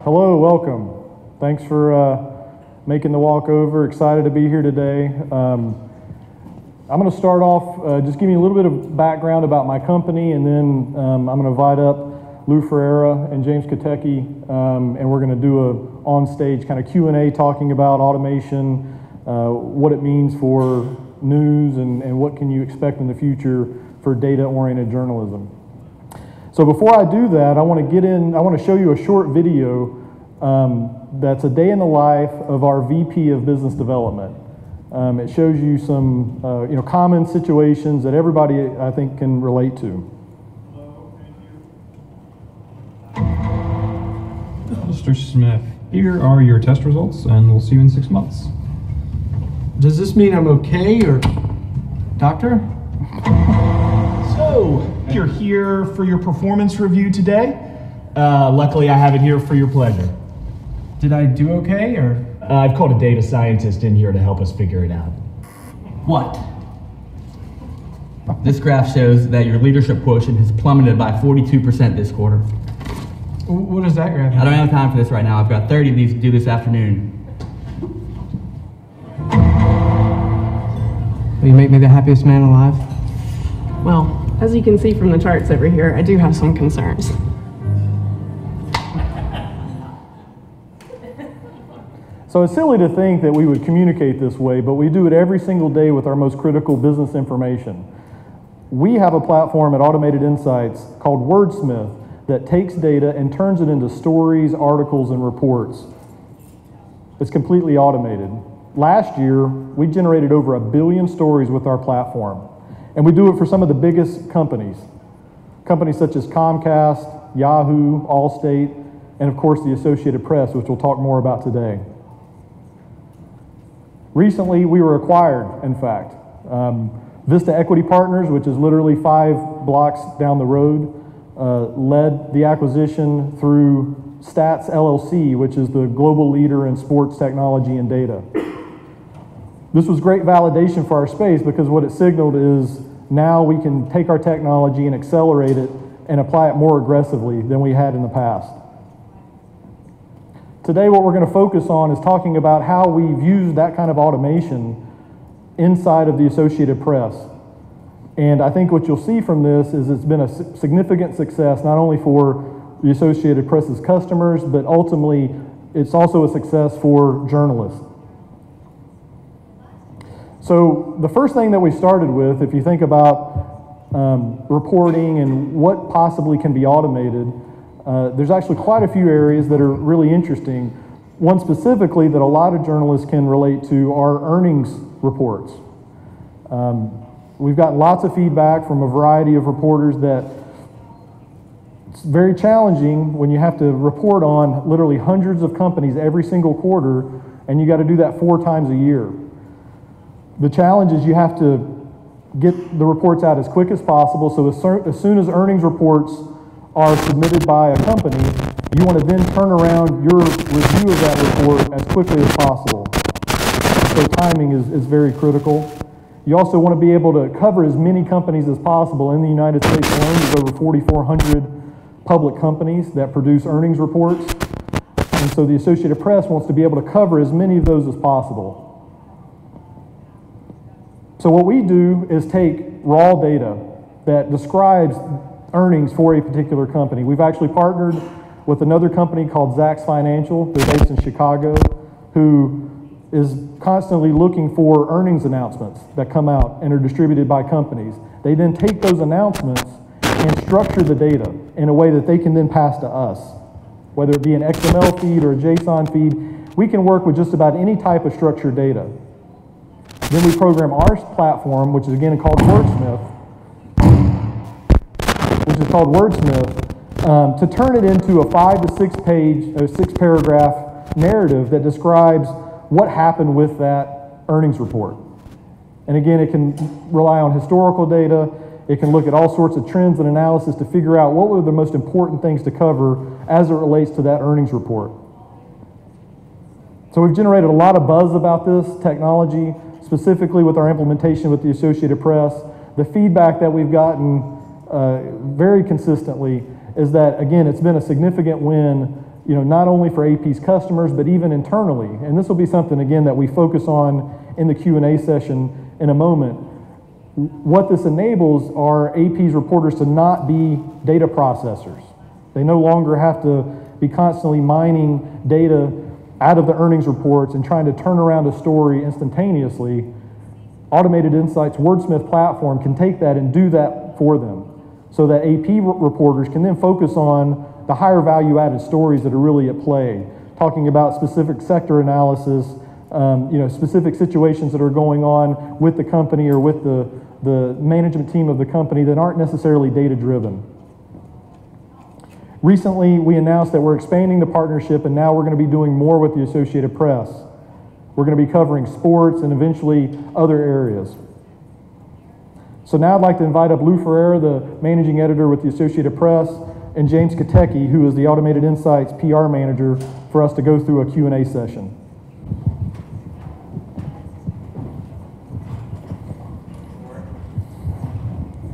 Hello, welcome. Thanks for making the walk over. Excited to be here today. I'm going to start off just giving you a little bit of background about my company, and then I'm going to invite up Lou Ferrara and James Katecki, and we're going to do a on-stage kind of Q&A talking about automation, what it means for news, and what can you expect in the future for data-oriented journalism. So before I do that, I want to show you a short video that's a day in the life of our VP of Business Development. It shows you some common situations that everybody, I think, can relate to. Mr. Smith, here are your test results, and we'll see you in 6 months. Does this mean I'm okay, or doctor? So, you're here for your performance review today. Luckily, I have it here for your pleasure. Did I do okay, or? I've called a data scientist in here to help us figure it out. What? This graph shows that your leadership quotient has plummeted by 42% this quarter. What is that graph? I don't have time for this right now. I've got 30 of these to do this afternoon. Will you make me the happiest man alive? Well, as you can see from the charts over here, I do have some concerns. So it's silly to think that we would communicate this way, but we do it every single day with our most critical business information. We have a platform at Automated Insights called Wordsmith that takes data and turns it into stories, articles, and reports. It's completely automated. Last year, we generated over 1 billion stories with our platform. And we do it for some of the biggest companies. Companies such as Comcast, Yahoo, Allstate, and of course the Associated Press, which we'll talk more about today. Recently, we were acquired, in fact. Vista Equity Partners, which is literally 5 blocks down the road, led the acquisition through Stats LLC, which is the global leader in sports technology and data. This was great validation for our space because what it signaled is now we can take our technology and accelerate it and apply it more aggressively than we had in the past. Today, what we're going to focus on is talking about how we've used that kind of automation inside of the Associated Press. And I think what you'll see from this is it's been a significant success, not only for the Associated Press's customers, but ultimately it's also a success for journalists. So the first thing that we started with, if you think about reporting and what possibly can be automated, there's actually quite a few areas that are really interesting. One specifically that a lot of journalists can relate to are earnings reports. We've gotten lots of feedback from a variety of reporters that it's very challenging when you have to report on literally hundreds of companies every single quarter, and you got to do that 4 times a year. The challenge is you have to get the reports out as quick as possible, so as soon as earnings reports are submitted by a company, you want to then turn around your review of that report as quickly as possible. So timing is very critical. You also want to be able to cover as many companies as possible. In the United States alone, there's over 4,400 public companies that produce earnings reports. And so the Associated Press wants to be able to cover as many of those as possible. So what we do is take raw data that describes earnings for a particular company. We've actually partnered with another company called Zacks Financial. They're based in Chicago, who is constantly looking for earnings announcements that come out and are distributed by companies. They then take those announcements and structure the data in a way that they can then pass to us. Whether it be an XML feed or a JSON feed, we can work with just about any type of structured data. Then we program our platform, which is again called Wordsmith, to turn it into a 5 to 6 page, or 6 paragraph narrative that describes what happened with that earnings report. And again, it can rely on historical data. It can look at all sorts of trends and analysis to figure out what were the most important things to cover as it relates to that earnings report. So we've generated a lot of buzz about this technology, specifically with our implementation with the Associated Press. The feedback that we've gotten very consistently is that, again, it's been a significant win not only for AP's customers, but even internally. And this will be something, again, that we focus on in the Q&A session in a moment. What this enables are AP's reporters to not be data processors. They no longer have to be constantly mining data out of the earnings reports and trying to turn around a story instantaneously. Automated Insights Wordsmith platform can take that and do that for them, so that AP reporters can then focus on the higher value added stories that are really at play, talking about specific sector analysis, specific situations that are going on with the company or with the management team of the company that aren't necessarily data driven. Recently, we announced that we're expanding the partnership, and now we're going to be doing more with the Associated Press. We're going to be covering sports and eventually other areas. So now I'd like to invite up Lou Ferrara, the managing editor with the Associated Press, and James Katecki, who is the Automated Insights PR manager, for us to go through a Q&A session.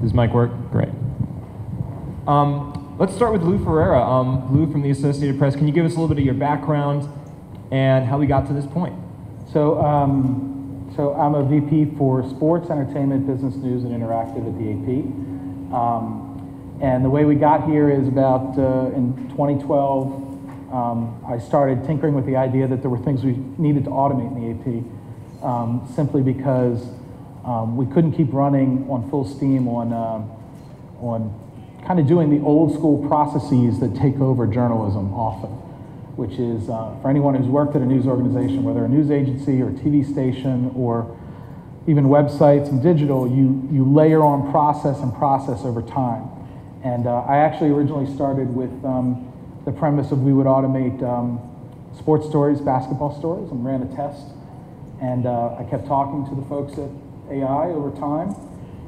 Does mic work? Great. Let's start with Lou Ferrara. Lou from the Associated Press, can you give us a little bit of your background and how we got to this point? So I'm a VP for Sports, Entertainment, Business News, and Interactive at the AP. And the way we got here is about in 2012, I started tinkering with the idea that there were things we needed to automate in the AP, simply because we couldn't keep running on full steam on kind of doing the old school processes that take over journalism often, which is, for anyone who's worked at a news organization, whether a news agency or TV station or even websites and digital, you layer on process and process over time. And I actually originally started with the premise of we would automate sports stories, basketball stories, and ran a test. And I kept talking to the folks at AI over time.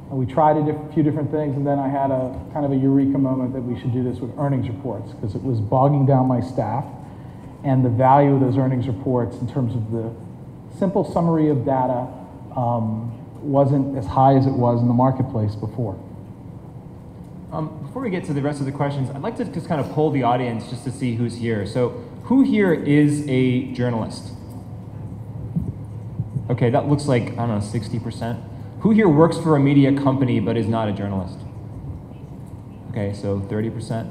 And we tried a few different things, and then I had a kind of a eureka moment that we should do this with earnings reports, because it was bogging down my staff. And the value of those earnings reports in terms of the simple summary of data wasn't as high as it was in the marketplace before. Before we get to the rest of the questions, I'd like to just kind of poll the audience just to see who's here. So who here is a journalist? Okay, that looks like, I don't know, 60%. Who here works for a media company but is not a journalist? Okay, so 30%.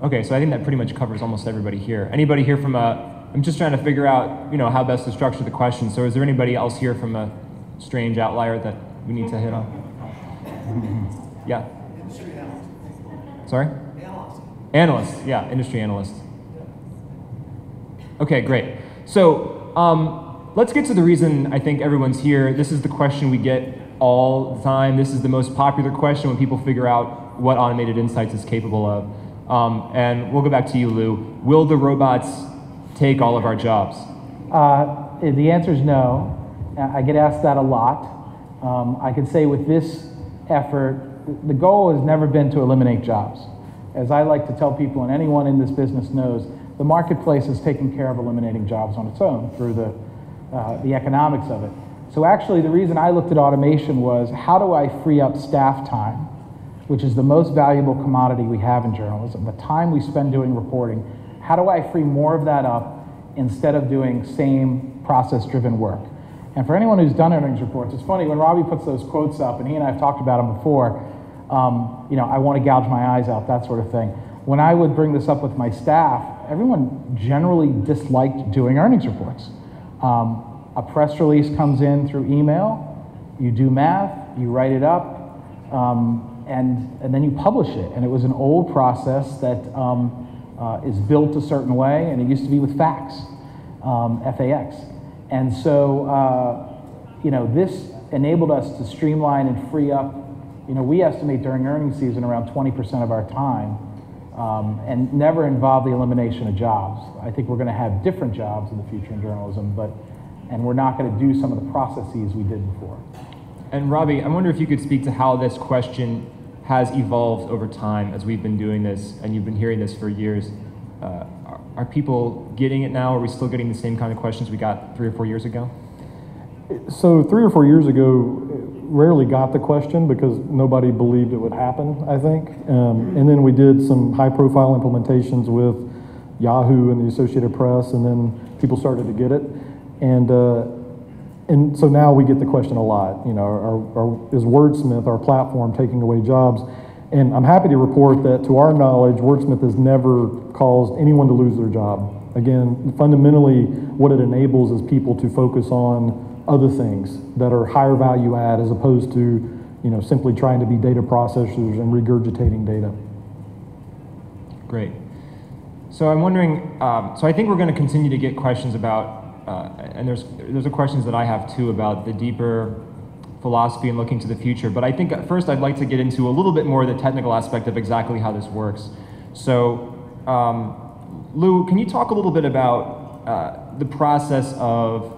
Okay, so I think that pretty much covers almost everybody here. Anybody here from I'm just trying to figure out, how best to structure the question. So is there anybody else here from a strange outlier that we need to hit on? Yeah. Industry analyst. Sorry? Analyst, yeah, industry analyst. Okay, great. So let's get to the reason I think everyone's here. This is the question we get all the time. This is the most popular question when people figure out what Automated Insights is capable of. And we'll go back to you, Lou. Will the robots take all of our jobs? The answer is no. I get asked that a lot. I can say with this effort, the goal has never been to eliminate jobs. As I like to tell people, and anyone in this business knows, the marketplace is taking care of eliminating jobs on its own through the economics of it. So actually, the reason I looked at automation was, how do I free up staff time, which is the most valuable commodity we have in journalism, the time we spend doing reporting. How do I free more of that up instead of doing same process-driven work? And for anyone who's done earnings reports, it's funny, when Robbie puts those quotes up, and he and I have talked about them before, I want to gouge my eyes out, that sort of thing. When I would bring this up with my staff, everyone generally disliked doing earnings reports. A press release comes in through email, you do math, you write it up, and then you publish it. And it was an old process that is built a certain way, and it used to be with fax, FAX. And so, this enabled us to streamline and free up. We estimate during earnings season around 20% of our time, and never involve the elimination of jobs. I think we're going to have different jobs in the future in journalism, and we're not going to do some of the processes we did before. And Robbie, I wonder if you could speak to how this question has evolved over time as we've been doing this, and you've been hearing this for years. Are people getting it now? Are we still getting the same kind of questions we got 3 or 4 years ago? So 3 or 4 years ago, rarely got the question because nobody believed it would happen, I think. And then we did some high-profile implementations with Yahoo and the Associated Press, and then people started to get it. And so now we get the question a lot, you know, is Wordsmith, our platform, taking away jobs? And I'm happy to report that, to our knowledge, Wordsmith has never caused anyone to lose their job. Again, fundamentally, what it enables is people to focus on other things that are higher value add, as opposed to, you know, simply trying to be data processors and regurgitating data. Great. So I'm wondering, so I think we're going to continue to get questions about, and there's the questions that I have too about the deeper philosophy and looking to the future. But I think at first I'd like to get into a little bit more of the technical aspect of exactly how this works. So Lou, can you talk a little bit about the process of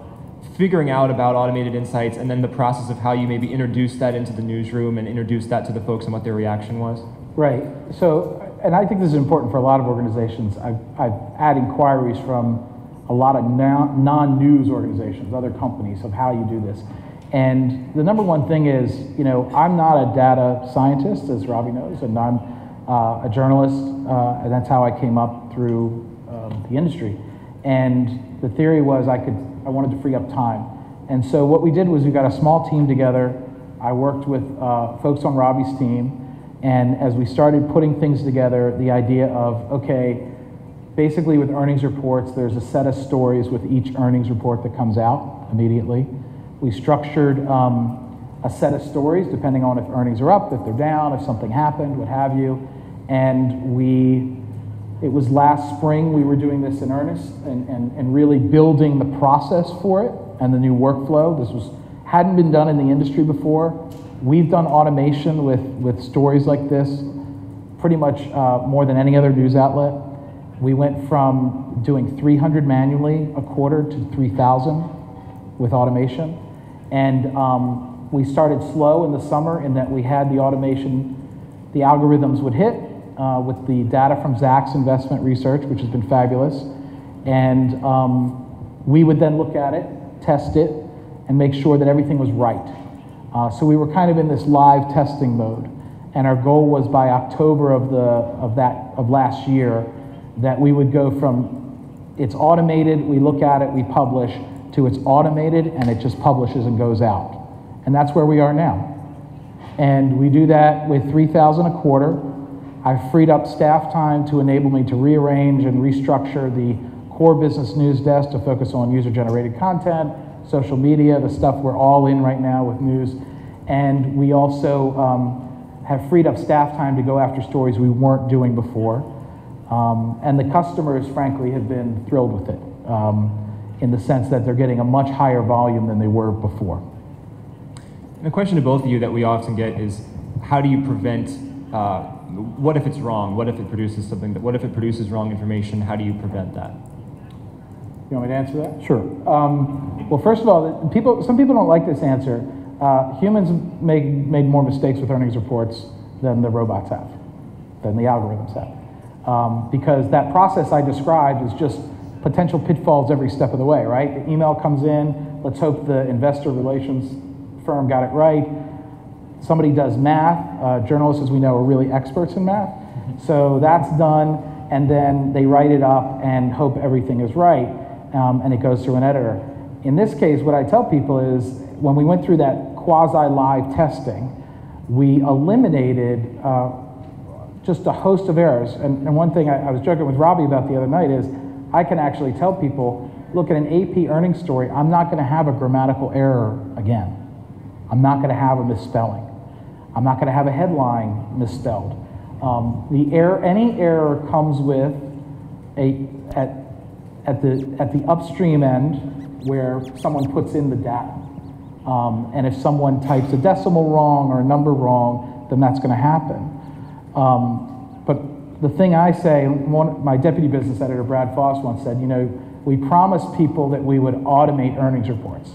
figuring out about automated insights, and then the process of how you maybe introduce that into the newsroom and introduce that to the folks and what their reaction was? Right. So, and I think this is important for a lot of organizations. I've had inquiries from a lot of non-news organizations, other companies, of how you do this. And the number one thing is, you know, I'm not a data scientist, as Robbie knows, and I'm a journalist, and that's how I came up through the industry. And the theory was I wanted to free up time. And so what we did was we got a small team together. I worked with folks on Robbie's team, and as we started putting things together, the idea of, okay, basically with earnings reports, there's a set of stories with each earnings report that comes out immediately. We structured a set of stories depending on if earnings are up, if they're down, if something happened, what have you. And it was last spring we were doing this in earnest and really building the process for it and the new workflow. This hadn't been done in the industry before. We've done automation with stories like this pretty much more than any other news outlet. We went from doing 300 manually a quarter to 3,000 with automation. And we started slow in the summer in that we had the automation, the algorithms would hit with the data from Zach's investment research, which has been fabulous. And we would then look at it, test it, and make sure that everything was right. So we were kind of in this live testing mode. And our goal was by October of last year that we would go from it's automated, we look at it, we publish, to it's automated and it just publishes and goes out. And that's where we are now. And we do that with 3,000 a quarter. I've freed up staff time to enable me to rearrange and restructure the core business news desk to focus on user-generated content, social media, the stuff we're all in right now with news. And we also have freed up staff time to go after stories we weren't doing before. And the customers, frankly, have been thrilled with it in the sense that they're getting a much higher volume than they were before. And a question to both of you that we often get is, how do you prevent, what if it's wrong? What if it produces something, what if it produces wrong information? How do you prevent that? You want me to answer that? Sure. Well, first of all, some people don't like this answer. Humans made more mistakes with earnings reports than the robots have, than the algorithms have. Because that process I described is just potential pitfalls every step of the way, right? The email comes in, let's hope the investor relations firm got it right. Somebody does math. Journalists, as we know, are really experts in math. So that's done, and then they write it up and hope everything is right, and it goes through an editor. In this case, what I tell people is, when we went through that quasi-live testing, we eliminated just a host of errors. And one thing I was joking with Robbie about the other night is, I can actually tell people, look, at an AP earnings story, I'm not going to have a grammatical error again. I'm not going to have a misspelling. I'm not going to have a headline misspelled. Any error comes with at the upstream end where someone puts in the data. And if someone types a decimal wrong or a number wrong, then that's going to happen. But the thing I say, my deputy business editor, Brad Foss, once said, you know, we promised people that we would automate earnings reports.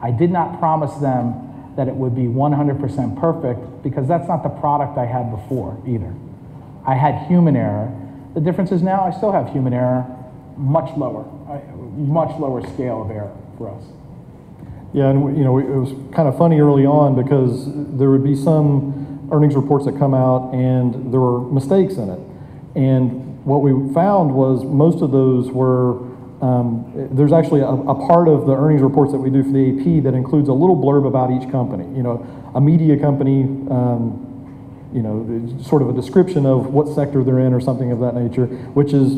I did not promise them that it would be 100% perfect, because that's not the product I had before either. I had human error. The difference is now I still have human error, much lower scale of error for us. Yeah, and you know, it was kind of funny early on because there would be some earnings reports that come out and there were mistakes in it. And what we found was most of those were, there's actually a part of the earnings reports that we do for the AP that includes a little blurb about each company. You know, a media company, you know, sort of a description of what sector they're in or something of that nature, which is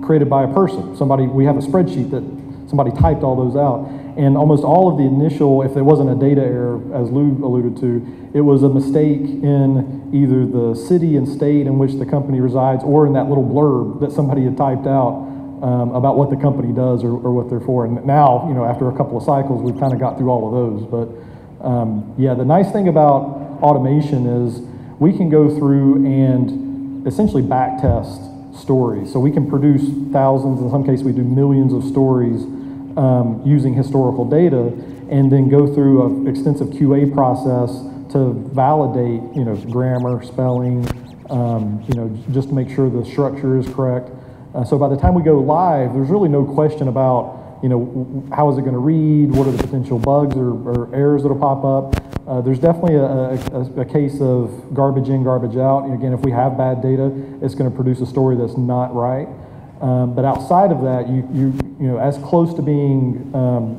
created by a person. Somebody, we have a spreadsheet that somebody typed all those out. And almost all of the initial, if there wasn't a data error, as Lou alluded to, it was a mistake in either the city and state in which the company resides or in that little blurb that somebody had typed out about what the company does or what they're for. And now, you know, after a couple of cycles, we've kind of got through all of those. But yeah, the nice thing about automation is we can go through and essentially back test stories. So we can produce thousands, in some cases we do millions of stories using historical data, and then go through an extensive QA process to validate, you know, grammar, spelling, you know, just to make sure the structure is correct. So by the time we go live, there's really no question about, you know, how is it going to read, what are the potential bugs or errors that'll pop up. There's definitely a case of garbage in, garbage out. And again, if we have bad data, it's going to produce a story that's not right. But outside of that, you know, as close to being,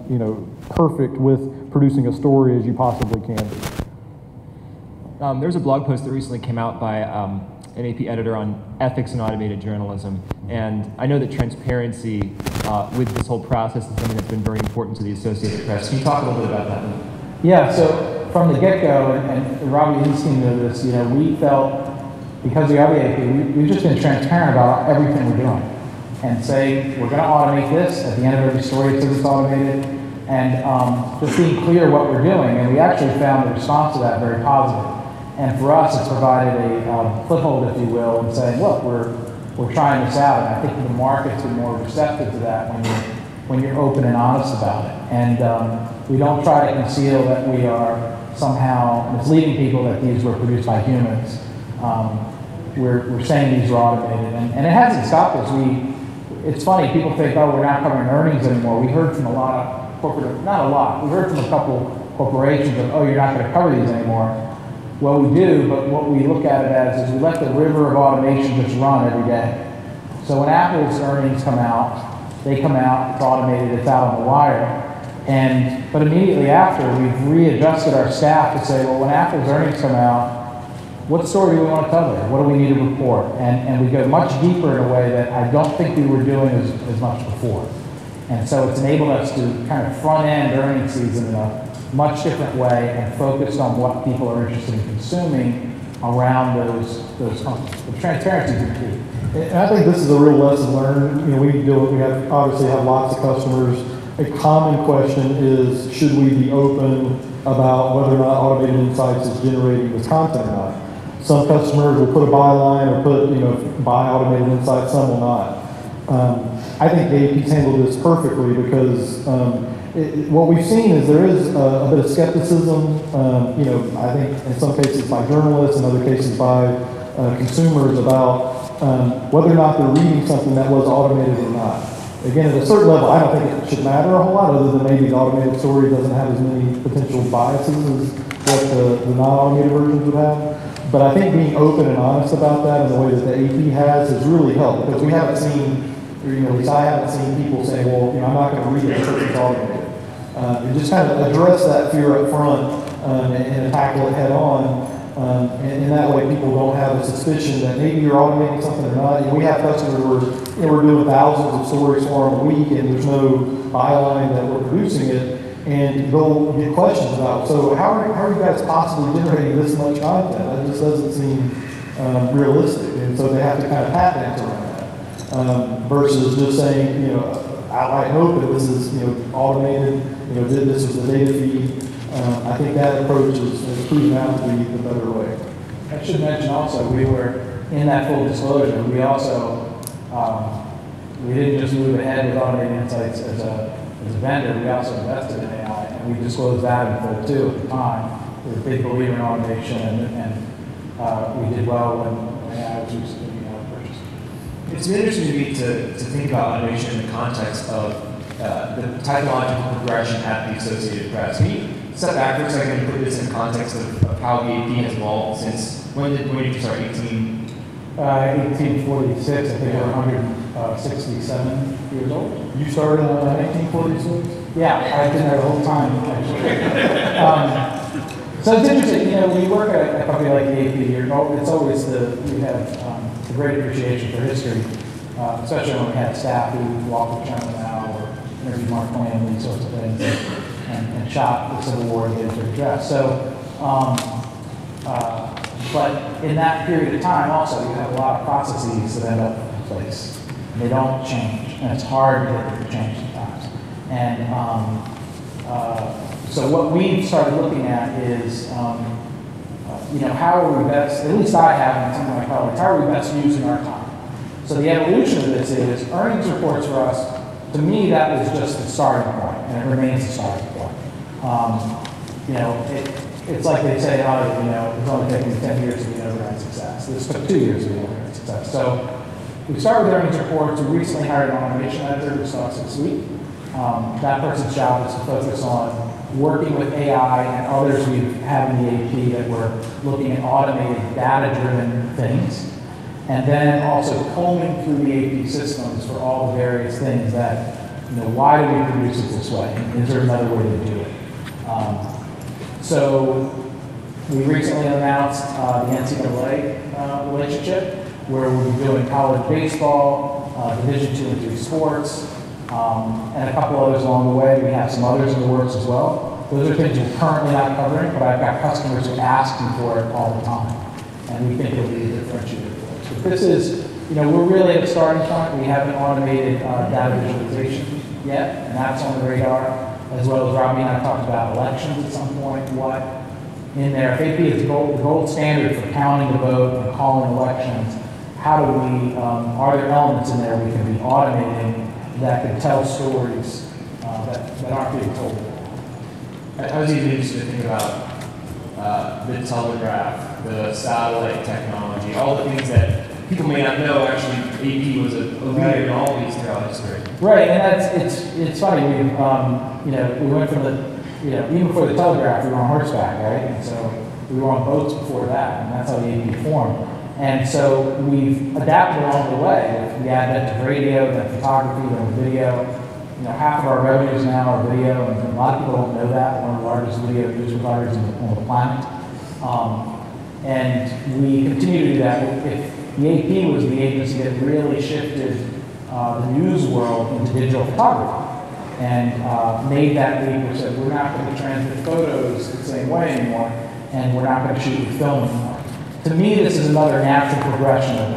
you know, perfect with producing a story as you possibly can be. There's a blog post that recently came out by an AP editor on ethics in automated journalism, and I know that transparency with this whole process is something that's been very important to the Associated Press. Can you talk a little bit about that? Yeah, so from the get-go, and Robbie and his team know this, you know, we felt, because we are the AP, we've just been transparent about everything we're doing. And say, we're going to automate this. At the end of every story, it says it's automated. And just being clear what we're doing. And we actually found the response to that very positive. And for us, it's provided a foothold, if you will, in saying, look, we're trying this out. And I think the markets are more receptive to that when you're open and honest about it. And we don't try to conceal that we are somehow misleading people that these were produced by humans. We're saying these were automated. And it hasn't stopped us. It's funny, people think, oh, we're not covering earnings anymore. We heard from a lot of corporate, not a lot, we heard from a couple corporations of, oh, you're not going to cover these anymore. Well, we do, but what we look at it as is we let the river of automation just run every day. So when Apple's earnings come out, they come out, it's automated, it's out on the wire. But immediately after, we've readjusted our staff to say, well, when Apple's earnings come out, what story do we want to cover? What do we need to report? And we go much deeper in a way that I don't think we were doing as much before. And so it's enabled us to kind of front-end earnings season in a much different way and focus on what people are interested in consuming around those companies. The transparency is the key. And I think this is a real lesson learned. You know, we obviously have lots of customers. A common question is, should we be open about whether or not Automated Insights is generating this content or not? Some customers will put a byline or put, you know, buy Automated Insights, some will not. I think the AP's handled this perfectly because what we've seen is there is a bit of skepticism, you know, I think in some cases by journalists, in other cases by consumers about whether or not they're reading something that was automated or not. Again, at a certain level, I don't think it should matter a whole lot, other than maybe the automated story doesn't have as many potential biases as what the non-automated versions would have. But I think being open and honest about that in the way that the AP has really helped, because we haven't seen, or, you know, at least I haven't seen people say, well, you know, I'm not going to read it because it's automated. And just kind of address that fear up front and tackle it head on. And in that way, people don't have a suspicion that maybe you're automating something or not. You know, we have customers where, you know, we're doing thousands of stories for them a week, and there's no byline that we're producing it. And they'll get questions about, so how are you guys possibly generating this much content? That just doesn't seem realistic. And so they have to kind of tap dance around that. Versus just saying, you know, outright and open, this is, you know, automated, you know, this is the data feed. I think that approach is proven out to be the better way. I should mention also, we were in that full disclosure. We also, we didn't just move ahead with Automated Insights as a vendor, we also invested in AI, and we disclosed that in full too at the time. We were a big believer in automation, and we did well when AI was recently purchased. It's been interesting to me to think about automation in the context of the technological progression at the Associated Press. Can you step back for a second and put this in context of how the AP has evolved since, when did you start, 18 1846, I think we're 167 years old. You started in 1946? Yeah, I've been there the whole time, actually. So it's interesting, you know, when you work at a company like the AP, it's always we have a great appreciation for history, especially when we had staff who walked the channel now or interviewed Mark Twain, these sorts of things, and shot the Civil War and gave their address. So, but in that period of time also, you have a lot of processes that end up in place. And they don't change, and it's hard to get them to change sometimes. And so what we've started looking at is, you know, how are we best, at least I have and some of my colleagues, how are we best using our time? So the evolution of this is earnings reports for us, to me, that was just the starting point, and it remains the starting point. You know, it's like they say, oh, you know, it's only taken 10 years to be an overnight success. This took 2 years to be an overnight success. So we started with earnings reports. We recently hired an automation editor who starts this week. That person's job is to focus on working with AI and others we have in the AP that we're looking at automated data-driven things. And then also combing through the AP systems for all the various things that, you know, why do we produce it this way? Is there another way to do it? So we recently announced the NCAA relationship, where we'll be doing college baseball, Division II and III sports, and a couple others along the way. We have some others in the works as well. Those are things we're currently not covering, but I've got customers who ask me for it all the time, and we think it'll be a differentiator for us. But this is, you know, we're really at the starting point. We haven't automated data visualization yet, and that's on the radar, as well as Robbie and I talked about elections at some point. What in there, if AP is the gold standard for counting the vote and calling elections, how do we, are there elements in there we can be automating that can tell stories that aren't being told? I was even interested to think about the telegraph, the satellite technology, all the things that people may not know. Actually, AP was a leader in all these throughout history. Right, and it's funny. We you know, we went from the, you know, even before the telegraph, we were on horseback, right? And so we were on boats before that, and that's how the AP formed. And so we've adapted along the way. The advent of radio, then photography, then video. You know, half of our revenues now are video, and a lot of people don't know that. One of the largest video news providers on the planet. And we continue to do that. If the AP was the agency that really shifted the news world into digital photography and made that leap, which said we're not going to transmit photos the same way anymore, and we're not going to shoot with film anymore. To me, this is another natural progression of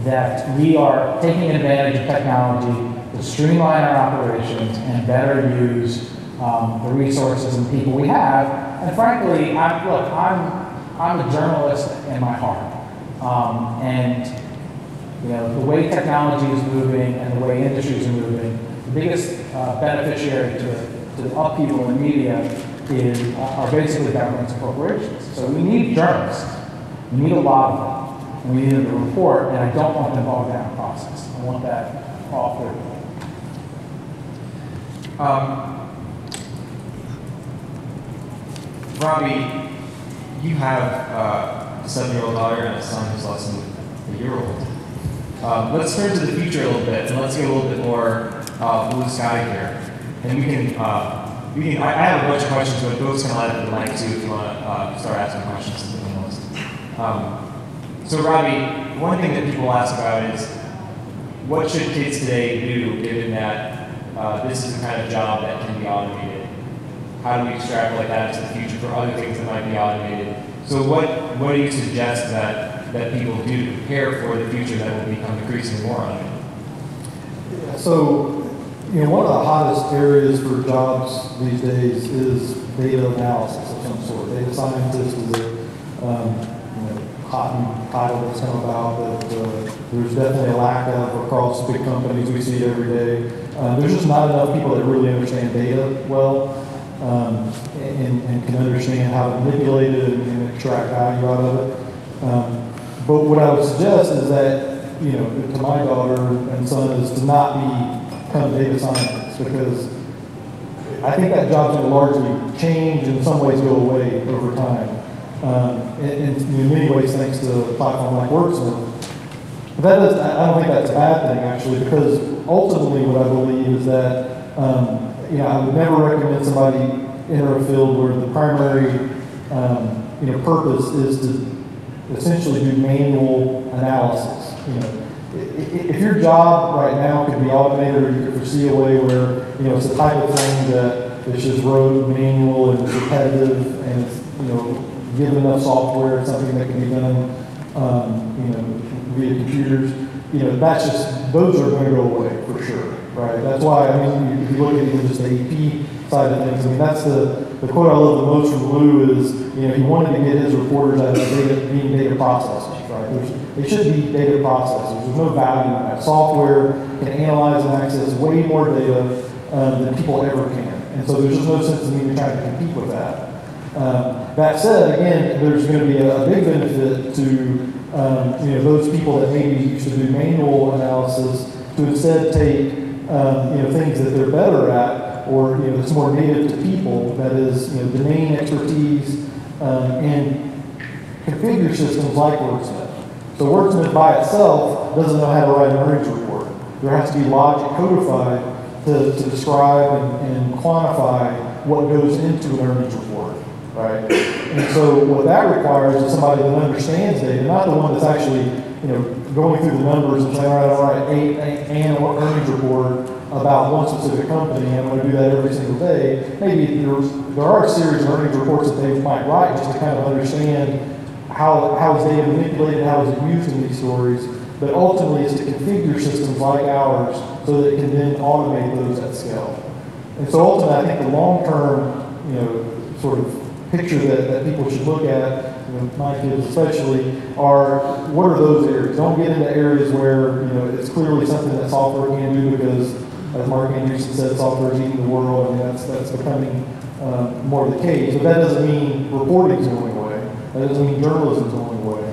that we are taking advantage of technology to streamline our operations and better use the resources and people we have. And frankly, I'm a journalist in my heart. And you know, the way technology is moving and the way industries are moving, the biggest beneficiary to the upheaval in the media are basically governments and corporations. So we need journalists. We need a lot of them. And we need them to report, and I don't want them to bog down the process. I want that off their Robbie, you have a 7-year-old daughter and a son who's less than a year old. Let's turn to the future a little bit, and let's get a little bit more blue sky here. And we can I have a bunch of questions, but folks can line up the mic too if you want to start asking questions to the panelists. So Robbie, one thing that people ask about is, what should kids today do, given that this is the kind of job that can be automated? How do we extrapolate that into the future for other things that might be automated? So what do you suggest that people do to prepare for the future that will become increasingly more automated? Yeah, so, you know, one of the hottest areas for jobs these days is data analysis of some sort. Data scientist is a hot new title that's come about that there's definitely a lack of across big companies. We see it every day. There's just not enough people that really understand data well and can understand how to manipulate it and extract value out of it. But what I would suggest is that, you know, to my daughter and son is to not become data scientists, because I think that job's going to largely change and in some ways go away over time. In many ways, thanks to a platform like Wordsmith, I don't think that's a bad thing, actually, because ultimately what I believe is that, I would never recommend somebody enter a field where the primary, purpose is to essentially do manual analysis. If your job right now could be automated, or you could foresee a way where, it's the type of thing that it's just rote, manual, and repetitive, and it's, given enough software, it's something that can be done, via computers, those are going to go away for sure, right? That's why, if you look at even just the AP side of things, that's the quote I love the most from Lou is, he wanted to get his reporters out of being data processors, right? They should be data processors. There's no value in that. Software can analyze and access way more data than people ever can. And so there's just no sense in even trying to compete with that. That said, again, there's going to be a big benefit to those people that maybe used to do manual analysis to instead take things that they're better at, or that's more native to people, that is domain expertise, and configure systems like Wordsmith. So Wordsmith by itself doesn't know how to write an earnings report. There has to be logic codified to describe and quantify what goes into an earnings report, right? And so what that requires is somebody that understands data, not the one that's actually going through the numbers and saying, all right, I'll write an earnings report about one specific company, and I'm going to do that every single day. Maybe there are a series of earnings reports that they might write just to kind of understand how is data manipulated, how is it used in these stories, but ultimately it's to configure systems like ours so that it can then automate those at scale. And so ultimately I think the long-term, sort of picture that people should look at, my kids especially, are what are those areas? Don't get into areas where it's clearly something that software can do, because as Mark Anderson said, software is eating the world, and that's becoming more of the case. But that doesn't mean reporting is going away. That doesn't mean journalism is going away.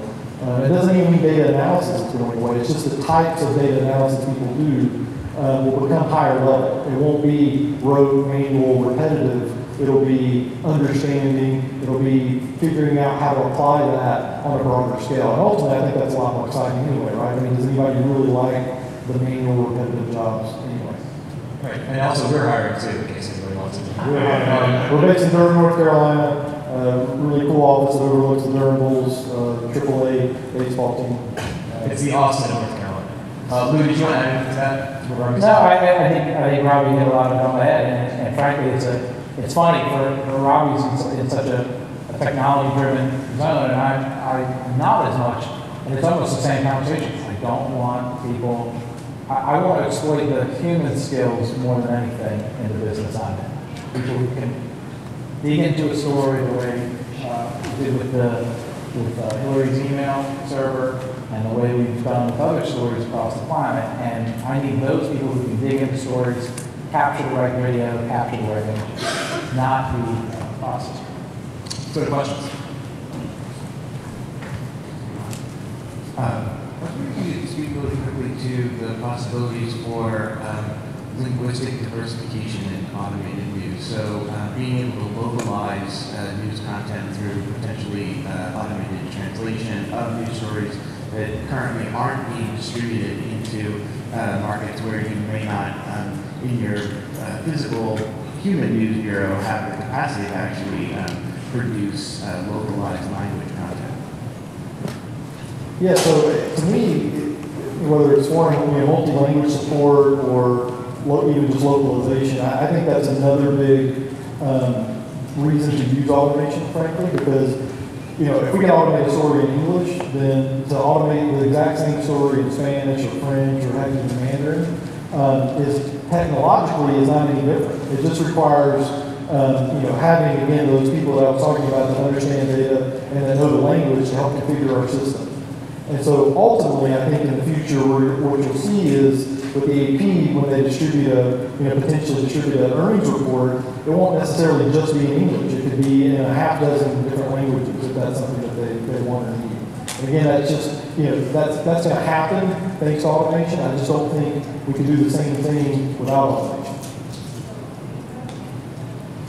It doesn't even mean data analysis is going away. It's just the types of data analysis people do will become higher level. It won't be rote, manual, repetitive. It'll be understanding. It'll be figuring out how to apply that on a broader scale. And ultimately, I think that's a lot more exciting anyway, right? Does anybody really like the manual, repetitive jobs anyway? Right, and also we're hiring too, in case anybody wants to. We're based in Durham, North Carolina. Really cool office that overlooks the Durham Bulls AAA baseball team. It's the Austin of North Carolina. Lou, did you want to add anything to that? No, I think Robbie hit a lot of it on the head, and frankly, it's funny for Robbie's in such a technology-driven zone, and I'm not as much, and it's almost the same conversation. I don't want people. I want to exploit the human skills more than anything in the business I'm in. People who can dig into a story the way we did with Hillary's email server, and the way we've done with other stories across the planet. And I need those people who can dig into stories, capture the right video, capture the right image, not the processor. So questions? Could you speak really quickly to the possibilities for linguistic diversification in automated news? So being able to localize news content through potentially automated translation of news stories that currently aren't being distributed into markets where you may not, in your physical human news bureau, have the capacity to actually produce localized language content. Yeah, so to me, whether it's foreign, multi-language support or even just localization, I think that's another big reason to use automation, frankly, because if we can automate a story in English, then to automate the exact same story in Spanish or French or heck, in Mandarin is technologically is not any different. It just requires having again those people that I was talking about that understand data and that know the language to help configure our system. And so ultimately, I think in the future, what you'll see is with the AP, when they distribute potentially distribute an earnings report, it won't necessarily just be in English. It could be in a half dozen different languages if that's something that they want to need. And again, that's just, that's going to happen thanks to automation. I just don't think we can do the same thing without automation.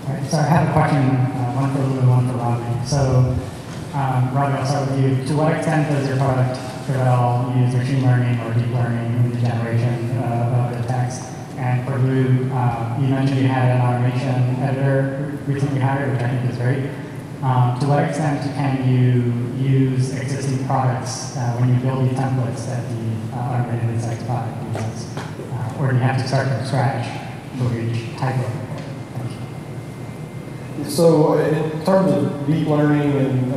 All right, so I have a question, one for Lou and one for Robbie. So, Robbie, I'll start with you. To what extent does your product Travell use machine learning or deep learning in the generation of the text. And for Lou, you mentioned you had an automation editor recently hired, which I think is great. To what extent can you use existing products when you build the templates that the automated insights product uses? Or do you have to start from scratch for each type of report? Thank you. So in terms of deep learning and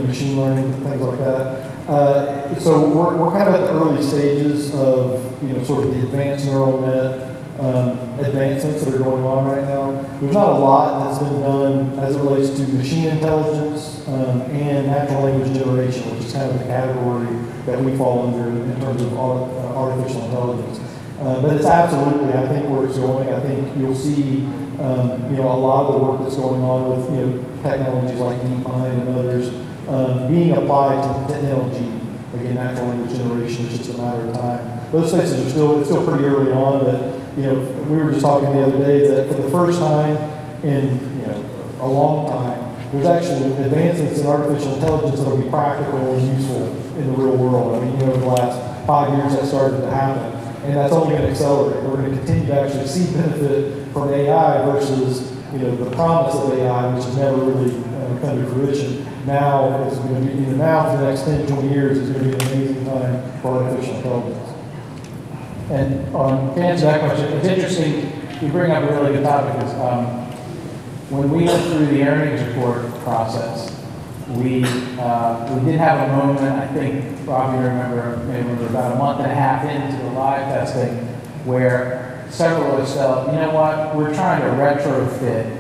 machine learning, things like that, so we're kind of at the early stages of sort of the advanced neural net advancements that are going on right now. There's not a lot that's been done as it relates to machine intelligence and natural language generation, which is kind of the category that we fall under in terms of artificial intelligence. But it's absolutely, I think, where it's going. I think you'll see, a lot of the work that's going on with, technologies like DeepMind and others being applied to technology. Again, natural language generation is just a matter of time. Those spaces are still pretty early on, but we were just talking the other day that for the first time in a long time, there's actually advancements in artificial intelligence that will be practical and useful in the real world. I mean, over the last 5 years that started to happen, and that's only going to accelerate. We're going to continue to actually see benefit from AI versus the promise of AI, which has never really come to fruition. Now it's going to be now for the next 10, 20 years is going to be an amazing time for artificial intelligence. And to answer that question, it's interesting, you bring up a really good topic, because when we went through the earnings report process, we did have a moment, I think, Robbie, you remember, maybe we were about a month and a half into the live testing, where several of us felt, you know what, we're trying to retrofit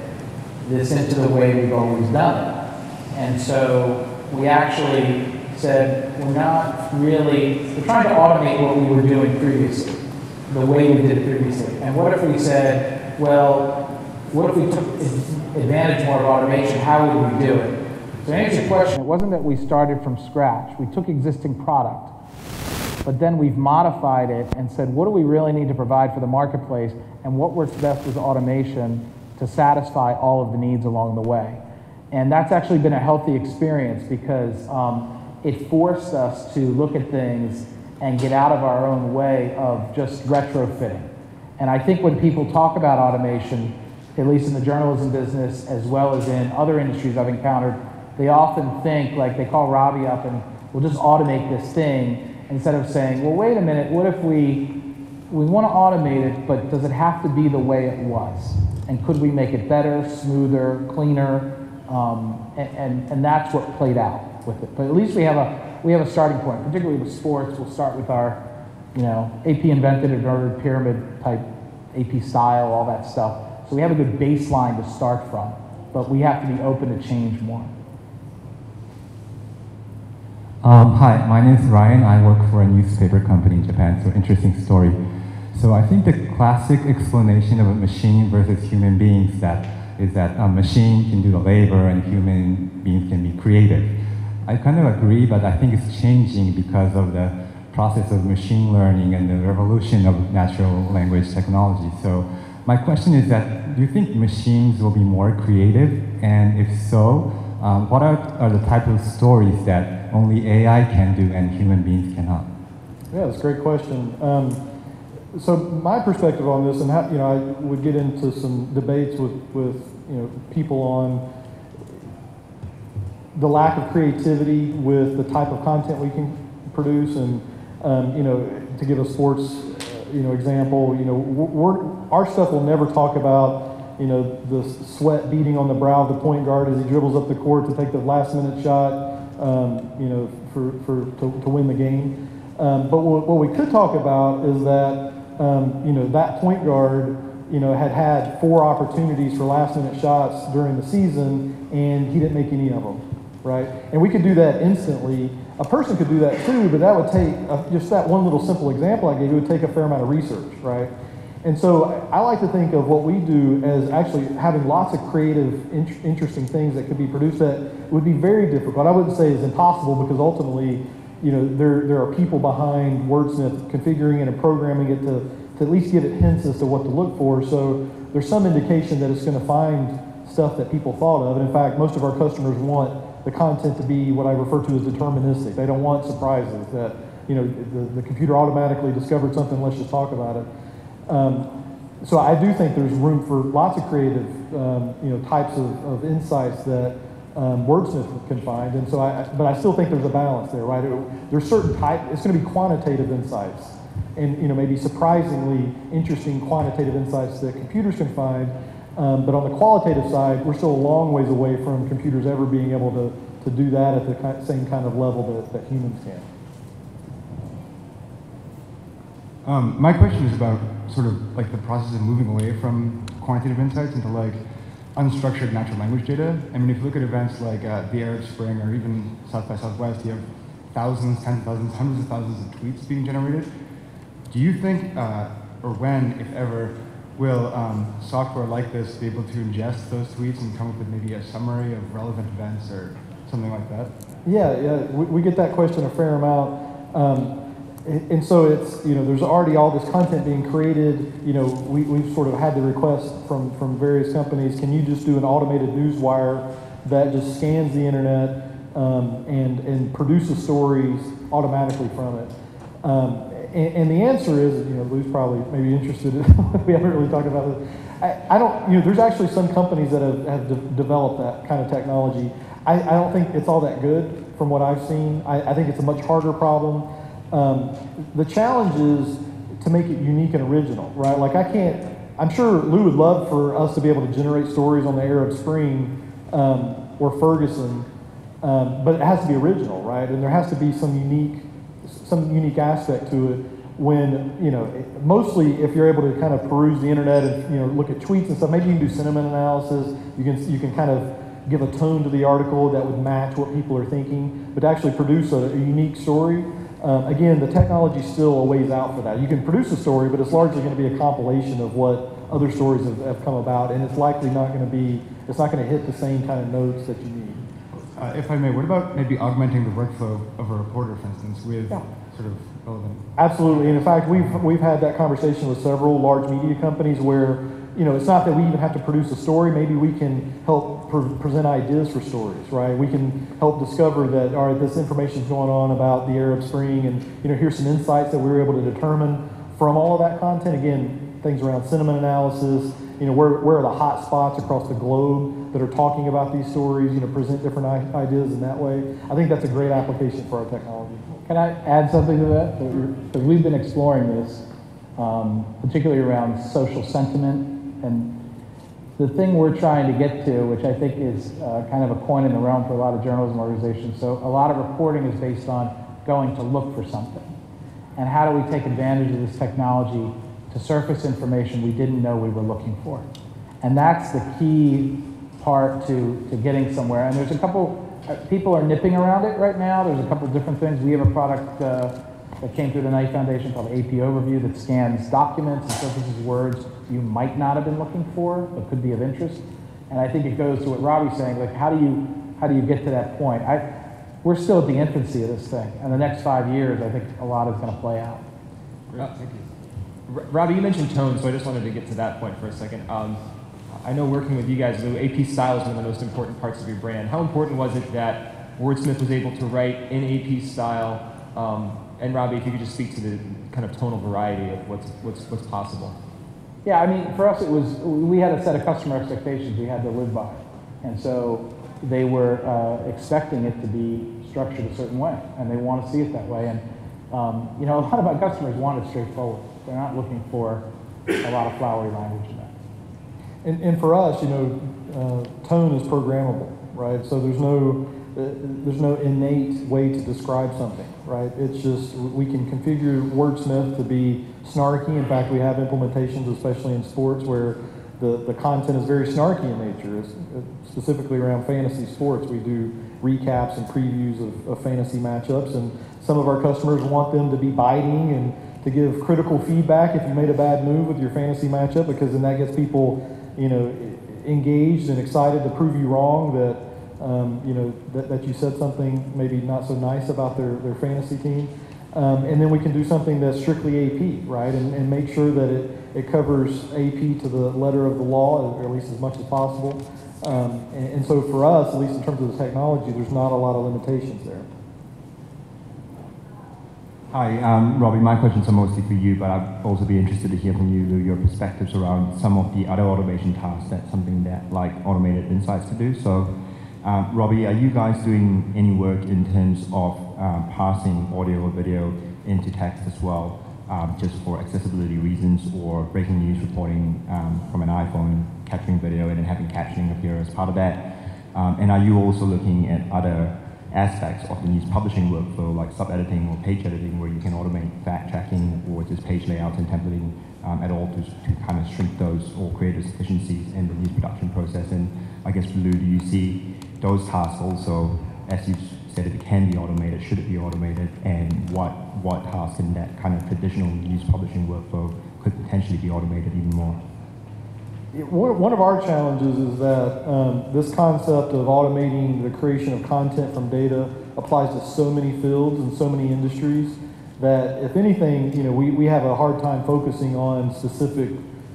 this into the way we've always done it. And so we actually said, we're trying to automate what we were doing previously, the way we did it previously. And what if we said, well, what if we took advantage more of automation? How would we do it? To answer your question, it wasn't that we started from scratch. We took existing product, but then we've modified it and said, what do we really need to provide for the marketplace, and what works best is automation to satisfy all of the needs along the way. And that's actually been a healthy experience, because it forced us to look at things and get out of our own way of just retrofitting. And I think when people talk about automation, at least in the journalism business as well as in other industries I've encountered, they often think, like, they call Robbie up and we'll just automate this thing, instead of saying, well, wait a minute, what if we want to automate it, but does it have to be the way it was? And could we make it better, smoother, cleaner? And that's what played out with it. But at least we have a starting point, particularly with sports. We'll start with our, AP invented an ordered pyramid type AP style, all that stuff. So we have a good baseline to start from, but we have to be open to change more. Hi, my name is Ryan. I work for a newspaper company in Japan, so interesting story. So I think the classic explanation of a machine versus human beings is that a machine can do the labor and human beings can be creative. I kind of agree, but I think it's changing because of the process of machine learning and the revolution of natural language technology. So my question is that, do you think machines will be more creative? And if so, what are the type of stories that only AI can do and human beings cannot? Yeah, that's a great question. So my perspective on this, and how, I would get into some debates with people on the lack of creativity with the type of content we can produce, and to give a sports example, our stuff will never talk about the sweat beating on the brow of the point guard as he dribbles up the court to take the last minute shot, to win the game. But what we could talk about is that that point guard had 4 opportunities for last minute shots during the season, and he didn't make any of them, right? And we could do that instantly. A person could do that too, but that would take, just that one little simple example I gave you, would take a fair amount of research, right? And so I like to think of what we do as actually having lots of creative, interesting things that could be produced that would be very difficult. I wouldn't say it's impossible, because ultimately, there are people behind Wordsmith configuring it and programming it to at least give it hints as to what to look for. So there's some indication that it's going to find stuff that people thought of. And in fact, most of our customers want the content to be what I refer to as deterministic. They don't want surprises that, the computer automatically discovered something, let's just talk about it. So I do think there's room for lots of creative, types of insights that wordsmith can find. And so but I still think there's a balance there, right? There's certain it's going to be quantitative insights and, maybe surprisingly interesting quantitative insights that computers can find. But on the qualitative side, we're still a long ways away from computers ever being able to do that at the same kind of level that humans can. My question is about sort of like the process of moving away from quantitative insights into like unstructured natural language data. I mean, if you look at events like the Arab Spring or even South by Southwest, you have thousands, tens of thousands, hundreds of thousands of tweets being generated. Do you think, or when, if ever, will software like this be able to ingest those tweets and come up with maybe a summary of relevant events or something like that? Yeah, we get that question a fair amount. And so it's, there's already all this content being created. We've sort of had the request from various companies, can you just do an automated newswire that just scans the internet and produces stories automatically from it? And the answer is, Lou's probably maybe interested in, we haven't really talked about this. I don't, there's actually some companies that have developed that kind of technology. I don't think it's all that good from what I've seen. I think it's a much harder problem. The challenge is to make it unique and original, right? Like I'm sure Lou would love for us to be able to generate stories on the Arab Spring or Ferguson, but it has to be original, right? And there has to be some unique aspect to it when, mostly if you're able to kind of peruse the internet and, look at tweets and stuff, maybe you can do sentiment analysis, you can kind of give a tone to the article that would match what people are thinking, but to actually produce a unique story, again, the technology's still a ways out for that. You can produce a story, but it's largely going to be a compilation of what other stories have come about, and it's likely not going to hit the same kind of notes that you need. If I may, what about maybe augmenting the workflow of a reporter, for instance, with sort of relevant? Absolutely, and in fact, we've had that conversation with several large media companies where, it's not that we even have to produce a story. Maybe we can help present ideas for stories, right? We can help discover that, all right, this information is going on about the Arab Spring, and here's some insights that we were able to determine from all of that content. Again, things around sentiment analysis. Where are the hot spots across the globe that are talking about these stories? Present different ideas in that way. I think that's a great application for our technology. Can I add something to that? Because we've been exploring this, particularly around social sentiment. And the thing we're trying to get to, which I think is kind of a coin in the realm for a lot of journalism organizations, so a lot of reporting is based on going to look for something. And how do we take advantage of this technology to surface information we didn't know we were looking for? And that's the key part to getting somewhere. And there's a couple, people are nipping around it right now. There's a couple different things. We have a product that came through the Knight Foundation called AP Overview that scans documents and surfaces words you might not have been looking for but could be of interest. And I think it goes to what Robbie's saying, like how do you get to that point? We're still at the infancy of this thing. And the next 5 years, I think a lot is going to play out. Thank you. Robbie, you mentioned tone, so I just wanted to get to that point for a second. I know working with you guys, Lou, AP style is one of the most important parts of your brand. How important was it that Wordsmith was able to write in AP style? And Robbie, if you could just speak to the kind of tonal variety of what's possible. Yeah, I mean, for us, we had a set of customer expectations we had to live by. And so they were expecting it to be structured a certain way, and they want to see it that way. And, a lot of our customers want it straightforward. They're not looking for a lot of flowery language in that. And for us, tone is programmable, right? So there's no innate way to describe something, right? It's just, we can configure Wordsmith to be snarky. In fact, we have implementations, especially in sports, where the content is very snarky in nature. Specifically around fantasy sports, we do recaps and previews of fantasy matchups, and some of our customers want them to be biting and to give critical feedback if you made a bad move with your fantasy matchup, because then that gets people, engaged and excited to prove you wrong that you said something maybe not so nice about their fantasy team. And then we can do something that's strictly AP, right? And make sure that it covers AP to the letter of the law, or at least as much as possible. And so for us, at least in terms of the technology, there's not a lot of limitations there. Hi, Robbie, my questions are mostly for you, but I'd also be interested to hear from you, your perspectives around some of the other automation tasks. That's something that like automated insights to do. So, Robbie, are you guys doing any work in terms of parsing audio or video into text as well, just for accessibility reasons, or breaking news reporting from an iPhone, capturing video and then having captioning appear as part of that? And are you also looking at other aspects of the news publishing workflow, like sub-editing or page editing, where you can automate fact-checking or just page layouts and templating at all to kind of shrink those or create those efficiencies in the news production process? And I guess, Lou, do you see those tasks also, as you said, it can be automated, should it be automated, and what tasks in that kind of traditional news publishing workflow could potentially be automated even more? One of our challenges is that this concept of automating the creation of content from data applies to so many fields and so many industries that, if anything, we have a hard time focusing on specific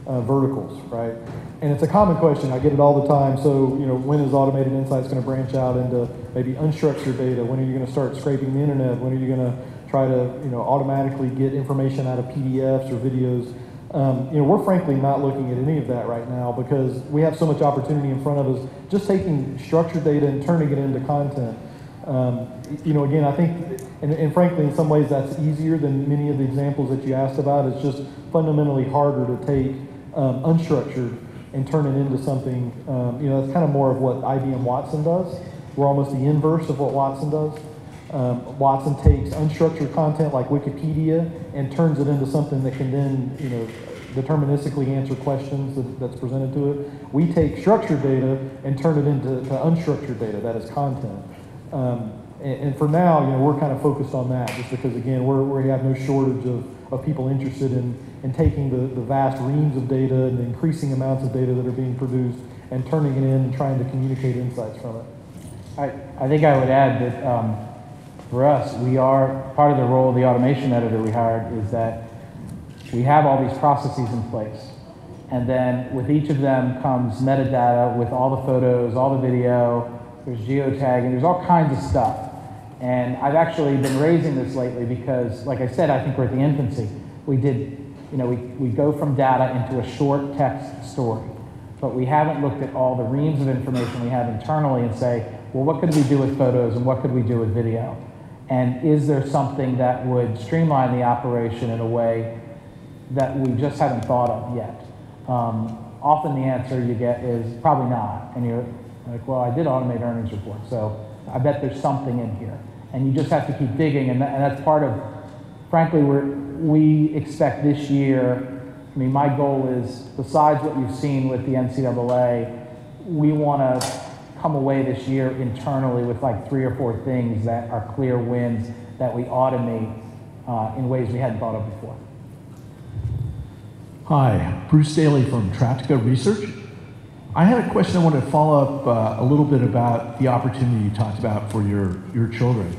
verticals, right? And it's a common question. I get it all the time. So, when is Automated Insights going to branch out into maybe unstructured data? When are you going to start scraping the internet? When are you going to try to, automatically get information out of PDFs or videos? We're frankly not looking at any of that right now because we have so much opportunity in front of us just taking structured data and turning it into content. Again, I think, and frankly, in some ways that's easier than many of the examples that you asked about. It's just fundamentally harder to take unstructured and turn it into something, that's kind of more of what IBM Watson does. We're almost the inverse of what Watson does. Watson takes unstructured content like Wikipedia and turns it into something that can then, deterministically answer questions that's presented to it. We take structured data and turn it into unstructured data, that is content. And for now, we're kind of focused on that just because, again, we have no shortage of people interested in taking the vast reams of data and the increasing amounts of data that are being produced and turning it in and trying to communicate insights from it. I think I would add that for us, we are, part of the role of the automation editor we hired is that we have all these processes in place. And then with each of them comes metadata with all the photos, all the video, there's geotagging, there's all kinds of stuff. And I've actually been raising this lately because, like I said, I think we're at the infancy. We did, we go from data into a short text story, but we haven't looked at all the reams of information we have internally and say, well, what could we do with photos and what could we do with video? And is there something that would streamline the operation in a way that we just haven't thought of yet? Often the answer you get is probably not. And you're like, well, I did automate earnings reports, so I bet there's something in here. And you just have to keep digging, and that's part of, frankly, we expect this year, my goal is, besides what you've seen with the NCAA, we want to come away this year internally with like 3 or 4 things that are clear wins that we automate in ways we hadn't thought of before. Hi, Bruce Daly from Tractica Research. I had a question I wanted to follow up a little bit about the opportunity you talked about for your children.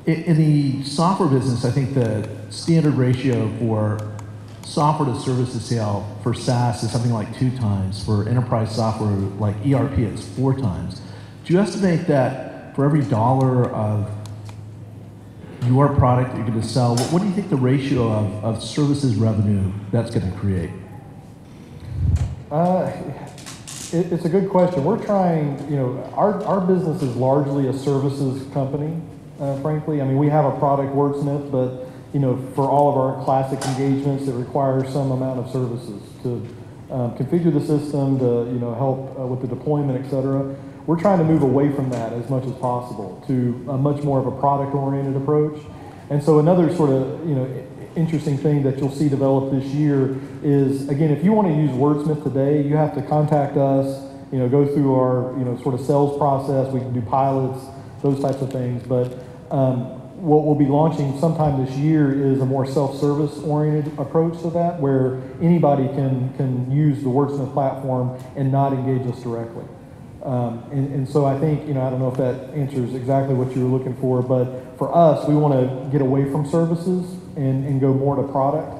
In the software business, I think the standard ratio for software to services sale for SaaS is something like 2 times. For enterprise software like ERP, it's 4 times. Do you estimate that for every $1 of your product that you're going to sell, what do you think the ratio of services revenue that's going to create? It's a good question. We're trying, our business is largely a services company, frankly. We have a product, Wordsmith, but for all of our classic engagements, it requires some amount of services to configure the system, to help with the deployment, et cetera. We're trying to move away from that as much as possible to a much more of a product-oriented approach. And so another sort of interesting thing that you'll see develop this year is, again, if you want to use Wordsmith today, you have to contact us, go through our sort of sales process. We can do pilots, those types of things. But what we'll be launching sometime this year is a more self-service oriented approach to that, where anybody can use the Wordsmith platform and not engage us directly. And so I think, I don't know if that answers exactly what you were looking for, but for us, we want to get away from services and go more to product,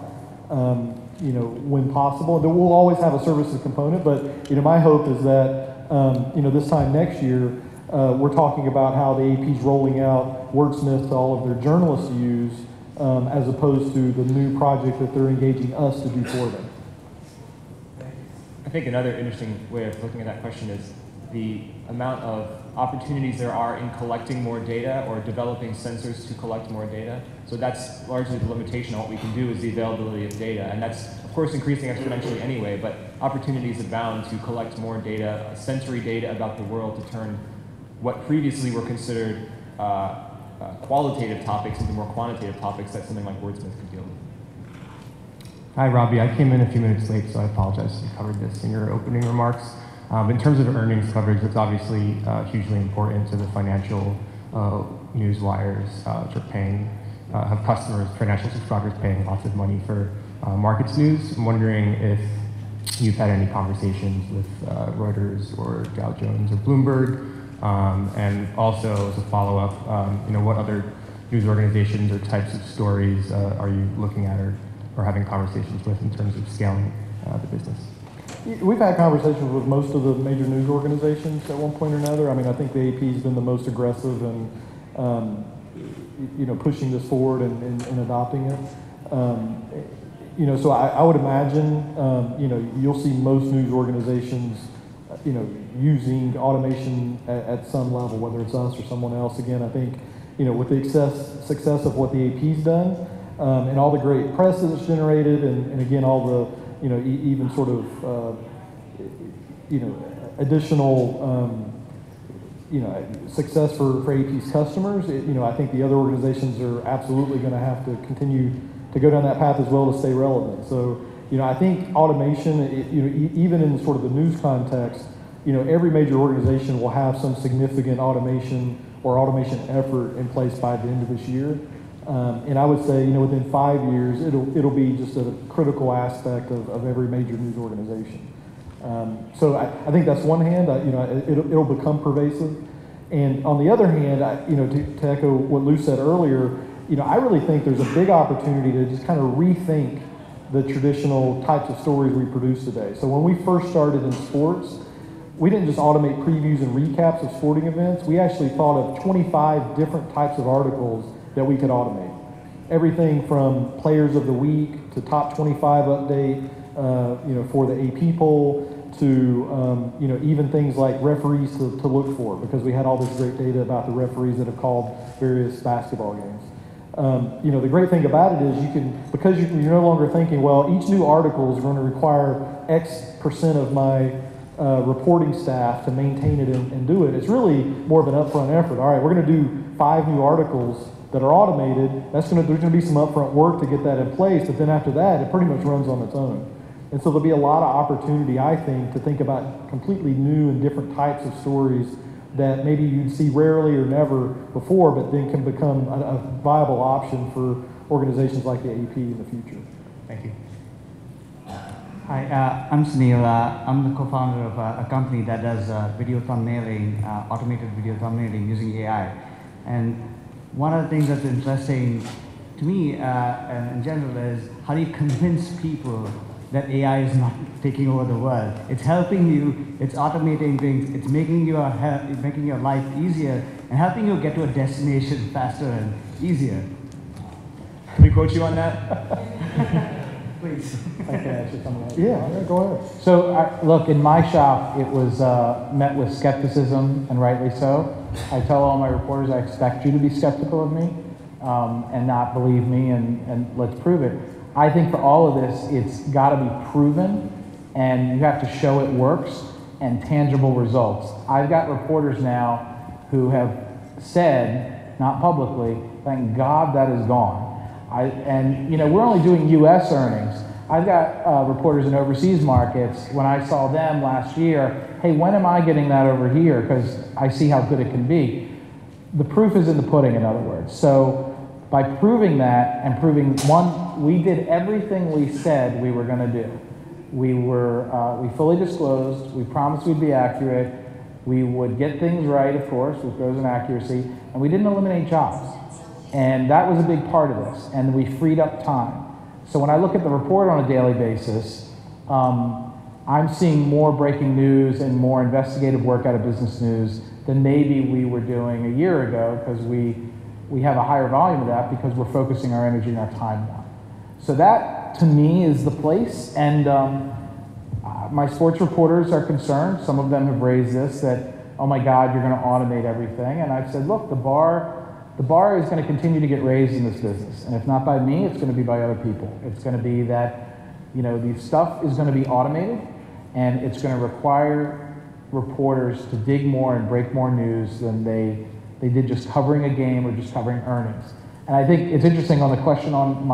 when possible. And we'll always have a services component, but, my hope is that, this time next year, we're talking about how the AP's rolling out Wordsmith to all of their journalists to use, as opposed to the new project that they're engaging us to do for them. I think another interesting way of looking at that question is the amount of opportunities there are in collecting more data or developing sensors to collect more data. So that's largely the limitation on what we can do is the availability of data. And that's, of course, increasing exponentially anyway, but opportunities abound to collect more data, sensory data about the world to turn what previously were considered qualitative topics into more quantitative topics that something like Wordsmith could deal with. Hi, Robbie. I came in a few minutes late, so I apologize if you covered this in your opening remarks. In terms of earnings coverage, it's obviously hugely important to the financial news wires, which are paying, have customers, financial subscribers paying lots of money for markets news. I'm wondering if you've had any conversations with Reuters or Dow Jones or Bloomberg. And also, as a follow-up, what other news organizations or types of stories are you looking at or having conversations with in terms of scaling the business? We've had conversations with most of the major news organizations at one point or another. I mean, I think the AP's been the most aggressive in, pushing this forward and adopting it. So I would imagine, you'll see most news organizations, using automation at some level, whether it's us or someone else. Again, I think, with the success of what the AP's done, and all the great press that it's generated, and again, all the, even sort of, additional, success for AP's customers, I think the other organizations are absolutely going to have to continue to go down that path as well to stay relevant. So, I think automation, even in sort of the news context, every major organization will have some significant automation or automation effort in place by the end of this year. And I would say, within 5 years, it'll be just a critical aspect of every major news organization. So I think that's one hand. It'll become pervasive. And on the other hand, to echo what Lou said earlier, I really think there's a big opportunity to just kind of rethink the traditional types of stories we produce today. So when we first started in sports, we didn't just automate previews and recaps of sporting events. We actually thought of 25 different types of articles that we could automate. Everything from players of the week to top 25 update, for the AP poll to, even things like referees to look for, because we had all this great data about the referees that have called various basketball games. The great thing about it is because you're no longer thinking, well, each new article is going to require X% of my reporting staff to maintain it and do it. It's really more of an upfront effort. All right, we're going to do 5 new articles that are automated. There's going to be some upfront work to get that in place, but then after that, it pretty much runs on its own. And so there'll be a lot of opportunity, I think, to think about completely new and different types of stories that maybe you'd see rarely or never before, but then can become a viable option for organizations like the AP in the future. Thank you. Hi, I'm Sunil. I'm the co-founder of a company that does video thumbnailing, automated video thumbnailing using AI. And one of the things that's interesting to me in general is how do you convince people that AI is not taking over the world? It's helping you, it's automating things, it's making your life easier and helping you get to a destination faster and easier. Can we quote you on that? Please. Yeah, go ahead. So, look, in my shop, it was met with skepticism, and rightly so. I tell all my reporters I expect you to be skeptical of me and not believe me, and let's prove it. I think for all of this, it's got to be proven, and you have to show it works and tangible results. I've got reporters now who have said, not publicly, thank God that is gone. We're only doing U.S. earnings. I've got reporters in overseas markets. When I saw them last year, hey, when am I getting that over here? Because I see how good it can be. The proof is in the pudding, in other words. So by proving that and proving, one, we did everything we said we were going to do. We fully disclosed. We promised we'd be accurate. We would get things right, of course, with goes in accuracy, and we didn't eliminate jobs. And that was a big part of this, and we freed up time. So when I look at the report on a daily basis, I'm seeing more breaking news and more investigative work out of business news than maybe we were doing a year ago, because we have a higher volume of that because we're focusing our energy and our time now. So that, to me, is the place. And my sports reporters are concerned. Some of them have raised this, that, oh my God, you're going to automate everything. And I've said, look, the bar is going to continue to get raised in this business. And if not by me, it's going to be by other people. It's going to be that, you know, the stuff is going to be automated, and it's going to require reporters to dig more and break more news than they did just covering a game or just covering earnings. And I think it's interesting on the question on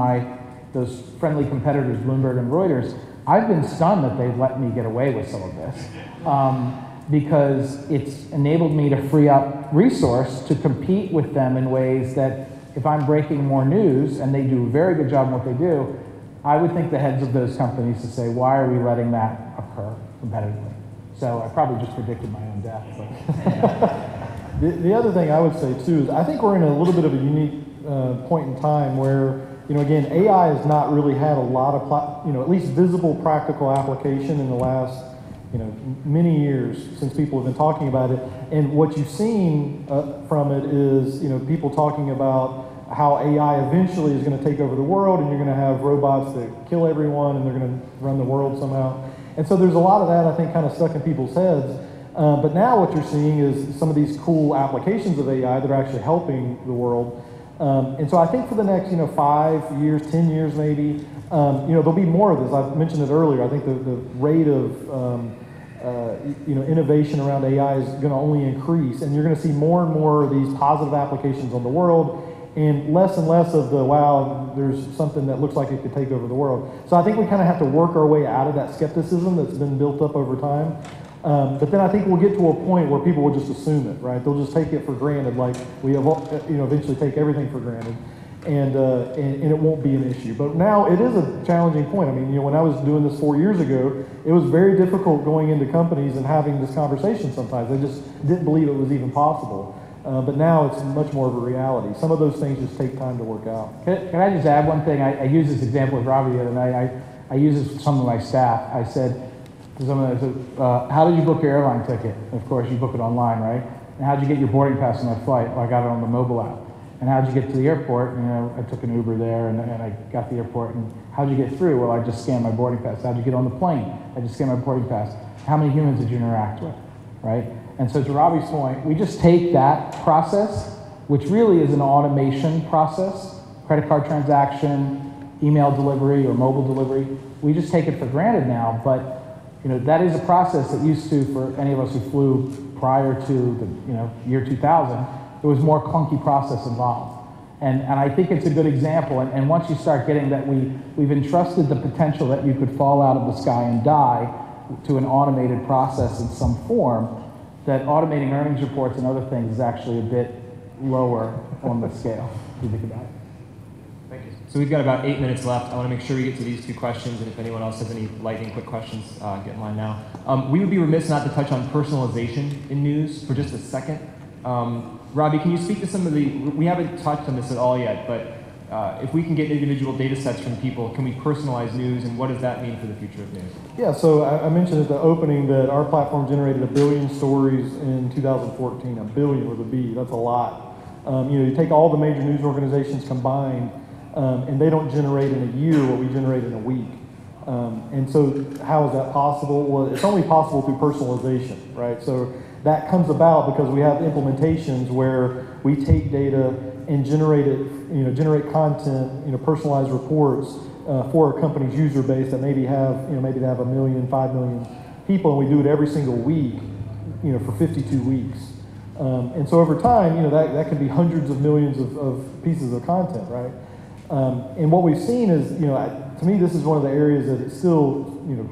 those friendly competitors, Bloomberg and Reuters, I've been stunned that they've let me get away with some of this, because it's enabled me to free up resource to compete with them in ways that if I'm breaking more news, and they do a very good job in what they do, I would think the heads of those companies to say, why are we letting that occur competitively? So I probably just predicted my own death. But the other thing I would say too is I think we're in a little bit of a unique point in time where, you know, again, AI has not really had a lot of, at least visible practical application in the last, many years since people have been talking about it. And what you've seen from it is, people talking about how AI eventually is going to take over the world, and you're going to have robots that kill everyone, and they're going to run the world somehow. And so there's a lot of that, I think, kind of stuck in people's heads. But now what you're seeing is some of these cool applications of AI that are actually helping the world. And so I think for the next, 5 years, 10 years maybe, there'll be more of this. I've mentioned it earlier. I think the rate of innovation around AI is going to only increase, and you're going to see more and more of these positive applications on the world, and less of the, wow, there's something that looks like it could take over the world. So I think we kind of have to work our way out of that skepticism that's been built up over time. But then I think we'll get to a point where people will just assume it, right? They'll just take it for granted, like we eventually take everything for granted, and it won't be an issue. But now it is a challenging point. I mean, when I was doing this 4 years ago, it was very difficult going into companies and having this conversation sometimes. They just didn't believe it was even possible. But now it's much more of a reality. Some of those things just take time to work out. Can I just add one thing? I used this example with Robbie the other night. I used this with some of my staff. I said to someone, how did you book your airline ticket? And of course, you book it online, right? And how did you get your boarding pass on that flight? Well, I got it on the mobile app. And how did you get to the airport? I took an Uber there, and I got to the airport. And how did you get through? Well, I just scanned my boarding pass. How did you get on the plane? I just scanned my boarding pass. How many humans did you interact with, right? And so to Robbie's point, we just take that process, which really is an automation process, credit card transaction, email delivery or mobile delivery. We just take it for granted now, but that is a process that used to, for any of us who flew prior to the year 2000, there was more clunky process involved. And I think it's a good example. And once you start getting that, we've entrusted the potential that you could fall out of the sky and die to an automated process in some form, that automating earnings reports and other things is actually a bit lower on the scale, if you think about it. Thank you. So we've got about 8 minutes left. I want to make sure we get to these two questions, and if anyone else has any lightning quick questions, get in line now. We would be remiss not to touch on personalization in news for just a second. Robbie, can you speak to some of we haven't touched on this at all yet, but if we can get individual data sets from people, can we personalize news, and what does that mean for the future of news? Yeah, so I mentioned at the opening that our platform generated 1 billion stories in 2014. 1 billion with a B, that's a lot. You take all the major news organizations combined, and they don't generate in a year what we generate in a week. And so how is that possible? Well, it's only possible through personalization, right? So that comes about because we have implementations where we take data and generate it, generate content, personalized reports for a company's user base that maybe have, maybe they have 1 million, 5 million people, and we do it every single week, for 52 weeks. And so over time, that can be hundreds of millions of pieces of content, right? And what we've seen is, to me, this is one of the areas that is still,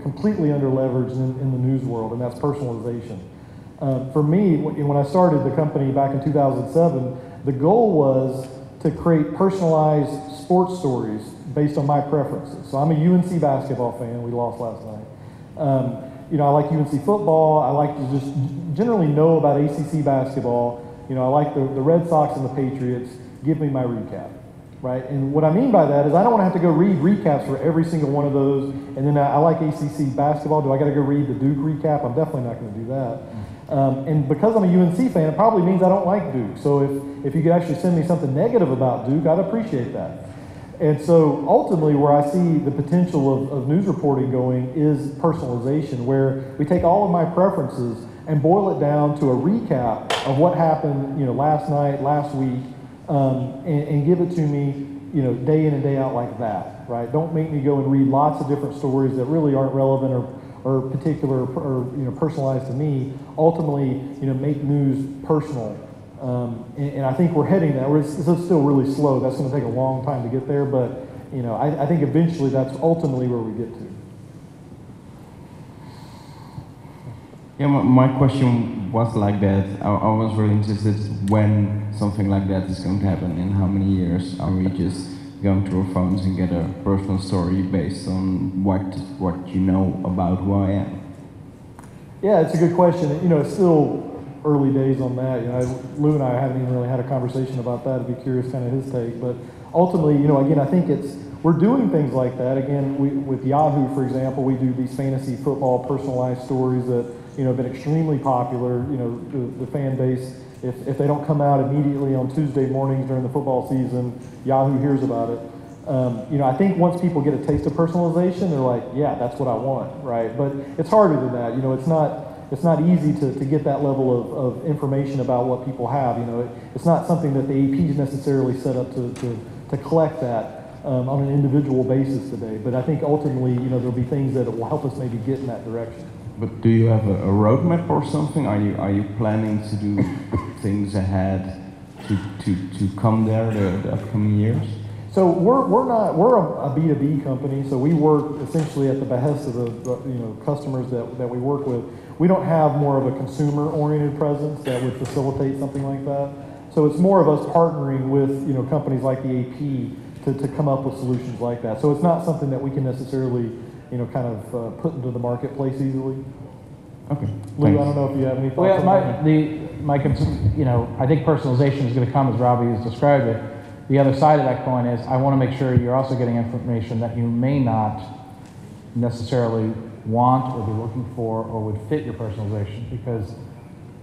completely under leveraged in the news world, and that's personalization. For me, when I started the company back in 2007, the goal was to create personalized sports stories based on my preferences. So I'm a UNC basketball fan. We lost last night. I like UNC football. I like to just generally know about ACC basketball. I like the Red Sox and the Patriots. Give me my recap, right? And what I mean by that is I don't want to have to go read recaps for every single one of those. And then I like ACC basketball. Do I got to go read the Duke recap? I'm definitely not going to do that. And because I'm a UNC fan, it probably means I don't like Duke. So if you could actually send me something negative about Duke, I'd appreciate that. And so ultimately where I see the potential of news reporting going is personalization, where we take all of my preferences and boil it down to a recap of what happened, last night, last week, and give it to me, day in and day out like that, right? Don't make me go and read lots of different stories that really aren't relevant or particular or personalized to me. Ultimately, make news personal. And I think we're heading that. It's still really slow. That's going to take a long time to get there, but I think eventually that's ultimately where we get to. Yeah, my question was like that. I was really interested when something like that is going to happen. In how many years are we just going through our phones and get a personal story based on what you know about who I am? Yeah, it's a good question. It's still early days on that. Lou and I haven't even really had a conversation about that. I'd be curious kind of his take. But ultimately, again, I think we're doing things like that. Again, with Yahoo, for example, we do these fantasy football personalized stories that have been extremely popular. The fan base, if they don't come out immediately on Tuesday mornings during the football season, Yahoo hears about it. I think once people get a taste of personalization, they're like, yeah, that's what I want, right? But it's harder than that. It's not easy to get that level of information about what people have. It's not something that the AP is necessarily set up to collect that on an individual basis today. But I think ultimately, there'll be things that will help us maybe get in that direction. But do you have a roadmap or something? Are you planning to do things ahead to come there the upcoming years? So we're a B2B company, so we work essentially at the behest of the customers that we work with. We don't have more of a consumer-oriented presence that would facilitate something like that. So it's more of us partnering with companies like the AP to come up with solutions like that. So it's not something that we can necessarily put into the marketplace easily. Okay. Lou, I don't know if you have any thoughts on that. I think personalization is going to come as Robbie has described it. The other side of that coin is I want to make sure you're also getting information that you may not necessarily want or be looking for or would fit your personalization, because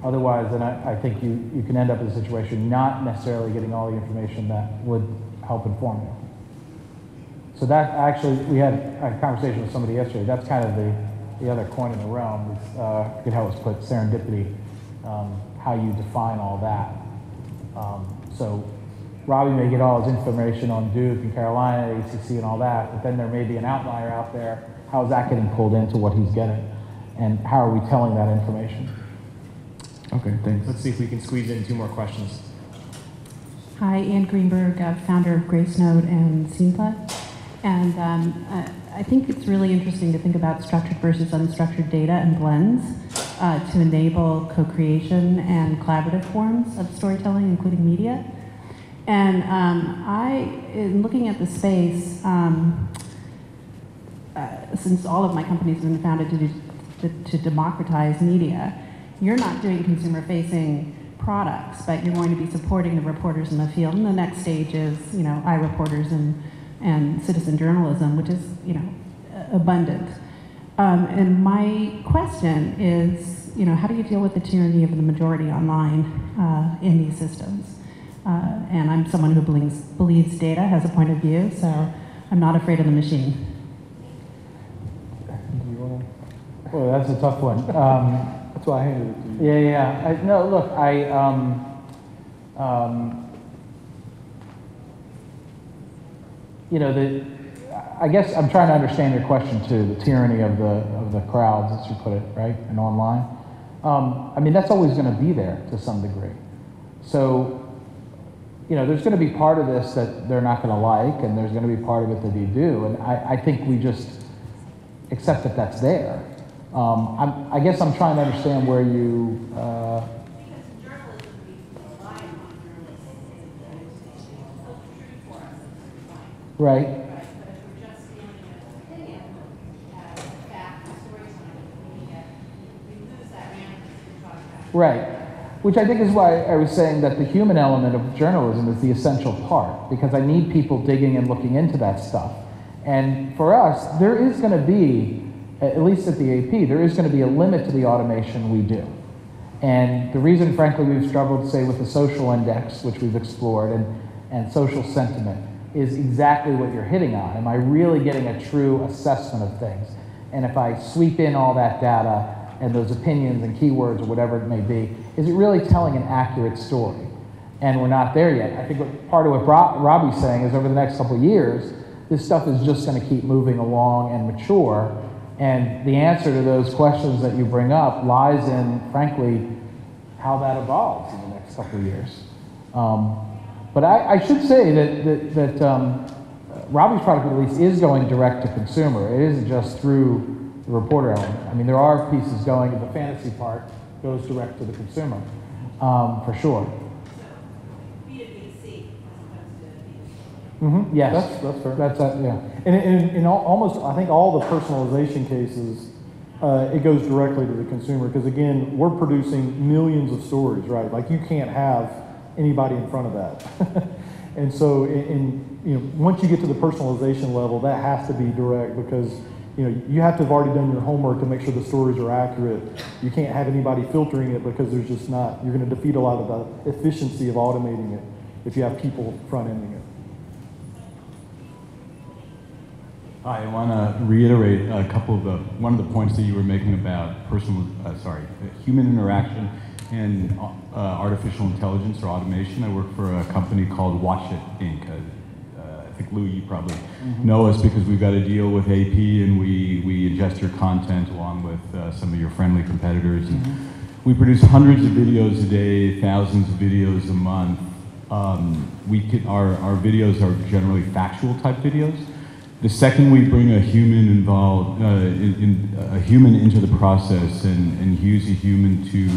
otherwise then I think you can end up in a situation not necessarily getting all the information that would help inform you. So that actually, we had a conversation with somebody yesterday. That's kind of the other coin in the realm. I forget how it's put, serendipity, how you define all that. So Robbie may get all his information on Duke and Carolina, ACC and all that, but then there may be an outlier out there. How is that getting pulled into what he's getting? And how are we telling that information? Okay, thanks. Let's see if we can squeeze in 2 more questions. Hi, Ann Greenberg, founder of Gracenode and Sceneplat. And I think it's really interesting to think about structured versus unstructured data and blends to enable co-creation and collaborative forms of storytelling, including media. And in looking at the space, since all of my companies have been founded to democratize media, you're not doing consumer-facing products, but you're going to be supporting the reporters in the field. And the next stage is, iReporters and citizen journalism, which is, abundant. And my question is, how do you deal with the tyranny of the majority online in these systems? And I'm someone who believes data has a point of view, so I'm not afraid of the machine. Well, that's a tough one. That's why I handed it to you. Yeah. No, look, I guess I'm trying to understand your question too, the tyranny of the crowds, as you put it, right, and online. That's always going to be there to some degree. So, there's going to be part of this that they're not going to like, and there's going to be part of it that they do, and I think we just accept that that's there. I guess I'm trying to understand where you. Right. Right. Which I think is why I was saying that the human element of journalism is the essential part, because I need people digging and looking into that stuff. And for us, there is going to be, at least at the AP, there is going to be a limit to the automation we do. And the reason, frankly, we've struggled, say, with the social index, which we've explored, and social sentiment, is exactly what you're hitting on. Am I really getting a true assessment of things? And if I sweep in all that data and those opinions and keywords or whatever it may be, is it really telling an accurate story? And we're not there yet. I think part of what Robbie's saying is over the next couple of years, this stuff is just going to keep moving along and mature. And the answer to those questions that you bring up lies in, frankly, how that evolves in the next couple of years. But I should say that Robbie's product at least is going direct to consumer. It isn't just through the reporter element. I mean, there are pieces going, the fantasy part goes direct to the consumer, for sure. Mm-hmm. Yes, that's fair. That's yeah. And in almost, I think all the personalization cases, it goes directly to the consumer because again, we're producing millions of stories, right? Like you can't have anybody in front of that. And so, once you get to the personalization level, that has to be direct because you have to have already done your homework to make sure the stories are accurate. You can't have anybody filtering it because there's just not. You're going to defeat a lot of the efficiency of automating it if you have people front-ending it. Hi, I want to reiterate one of the points that you were making about human interaction and artificial intelligence or automation. I work for a company called Watch It, Inc. I think, Lou, you probably know us because we've got a deal with AP and we ingest your content along with some of your friendly competitors. And we produce hundreds of videos a day, thousands of videos a month. Our videos are generally factual type videos. The second we bring a human involved, a human into the process and use a human to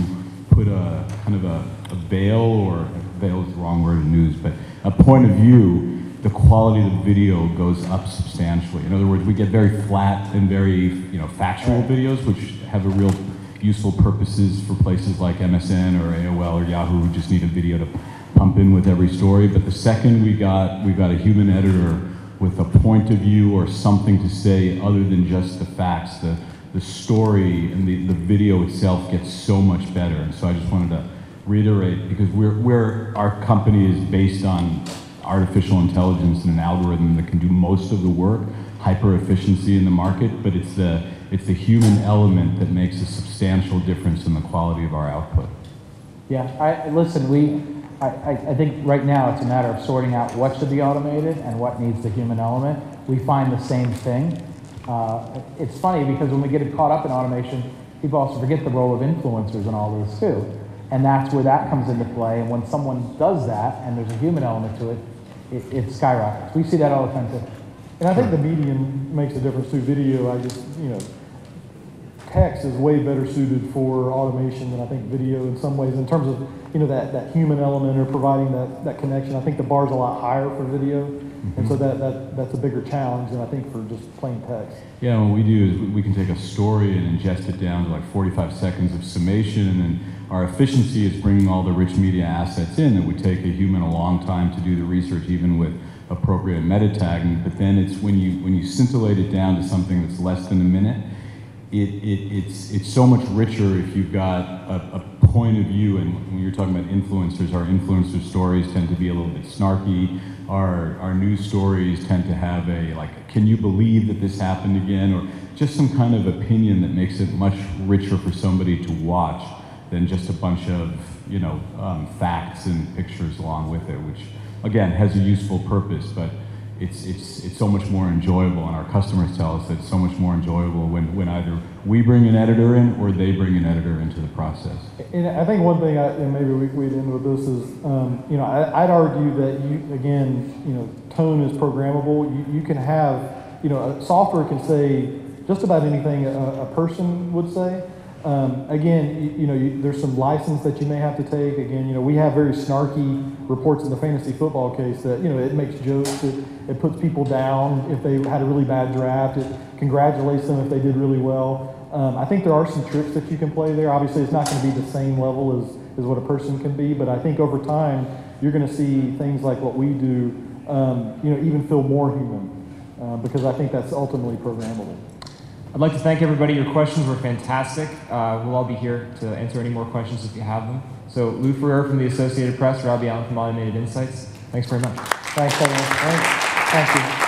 put a kind of a veil, or veil is the wrong word in news, but a point of view, the quality of the video goes up substantially. In other words, we get very flat and very factual videos, which have a real useful purposes for places like MSN or AOL or Yahoo who just need a video to pump in with every story. But the second we've got a human editor with a point of view or something to say other than just the facts, the story and the video itself gets so much better. And so I just wanted to reiterate, because our company is based on artificial intelligence and an algorithm that can do most of the work, hyper efficiency in the market, but it's the human element that makes a substantial difference in the quality of our output. Yeah, I think right now it's a matter of sorting out what should be automated and what needs the human element. We find the same thing. It's funny because when we get caught up in automation, people also forget the role of influencers and all this too. And that's where that comes into play. And when someone does that and there's a human element to it, it skyrockets. We see that all the time too. And I think the medium makes a difference too. Video, text is way better suited for automation than I think video in some ways in terms of that human element or providing that connection. I think the bar's a lot higher for video, and so that's a bigger challenge than I think for just plain text. Yeah, what we do is we can take a story and ingest it down to like 45 seconds of summation, and then our efficiency is bringing all the rich media assets in that would take a human a long time to do the research, even with appropriate meta tagging. But then it's when you scintillate it down to something that's less than a minute, it's so much richer if you've got a point of view. And when you're talking about influencers, our influencer stories tend to be a little bit snarky. Our news stories tend to have can you believe that this happened again? Or just some kind of opinion that makes it much richer for somebody to watch than just a bunch of facts and pictures along with it, which again has a useful purpose, but it's so much more enjoyable, and our customers tell us that it's so much more enjoyable when either we bring an editor in or they bring an editor into the process. And I think one thing, and maybe we'd end with this, is I'd argue that tone is programmable. You can have software can say just about anything a person would say. There's some license that you may have to take. Again, we have very snarky reports in the fantasy football case that it makes jokes that It puts people down if they had a really bad draft. It congratulates them if they did really well. I think there are some tricks that you can play there. Obviously, it's not going to be the same level as what a person can be, but I think over time, you're going to see things like what we do, even feel more human, because I think that's ultimately programmable. I'd like to thank everybody. Your questions were fantastic. We'll all be here to answer any more questions if you have them. So Lou Ferrara from the Associated Press, Robbie Allen from Automated Insights. Thanks very much. Thanks, everyone. Thank you.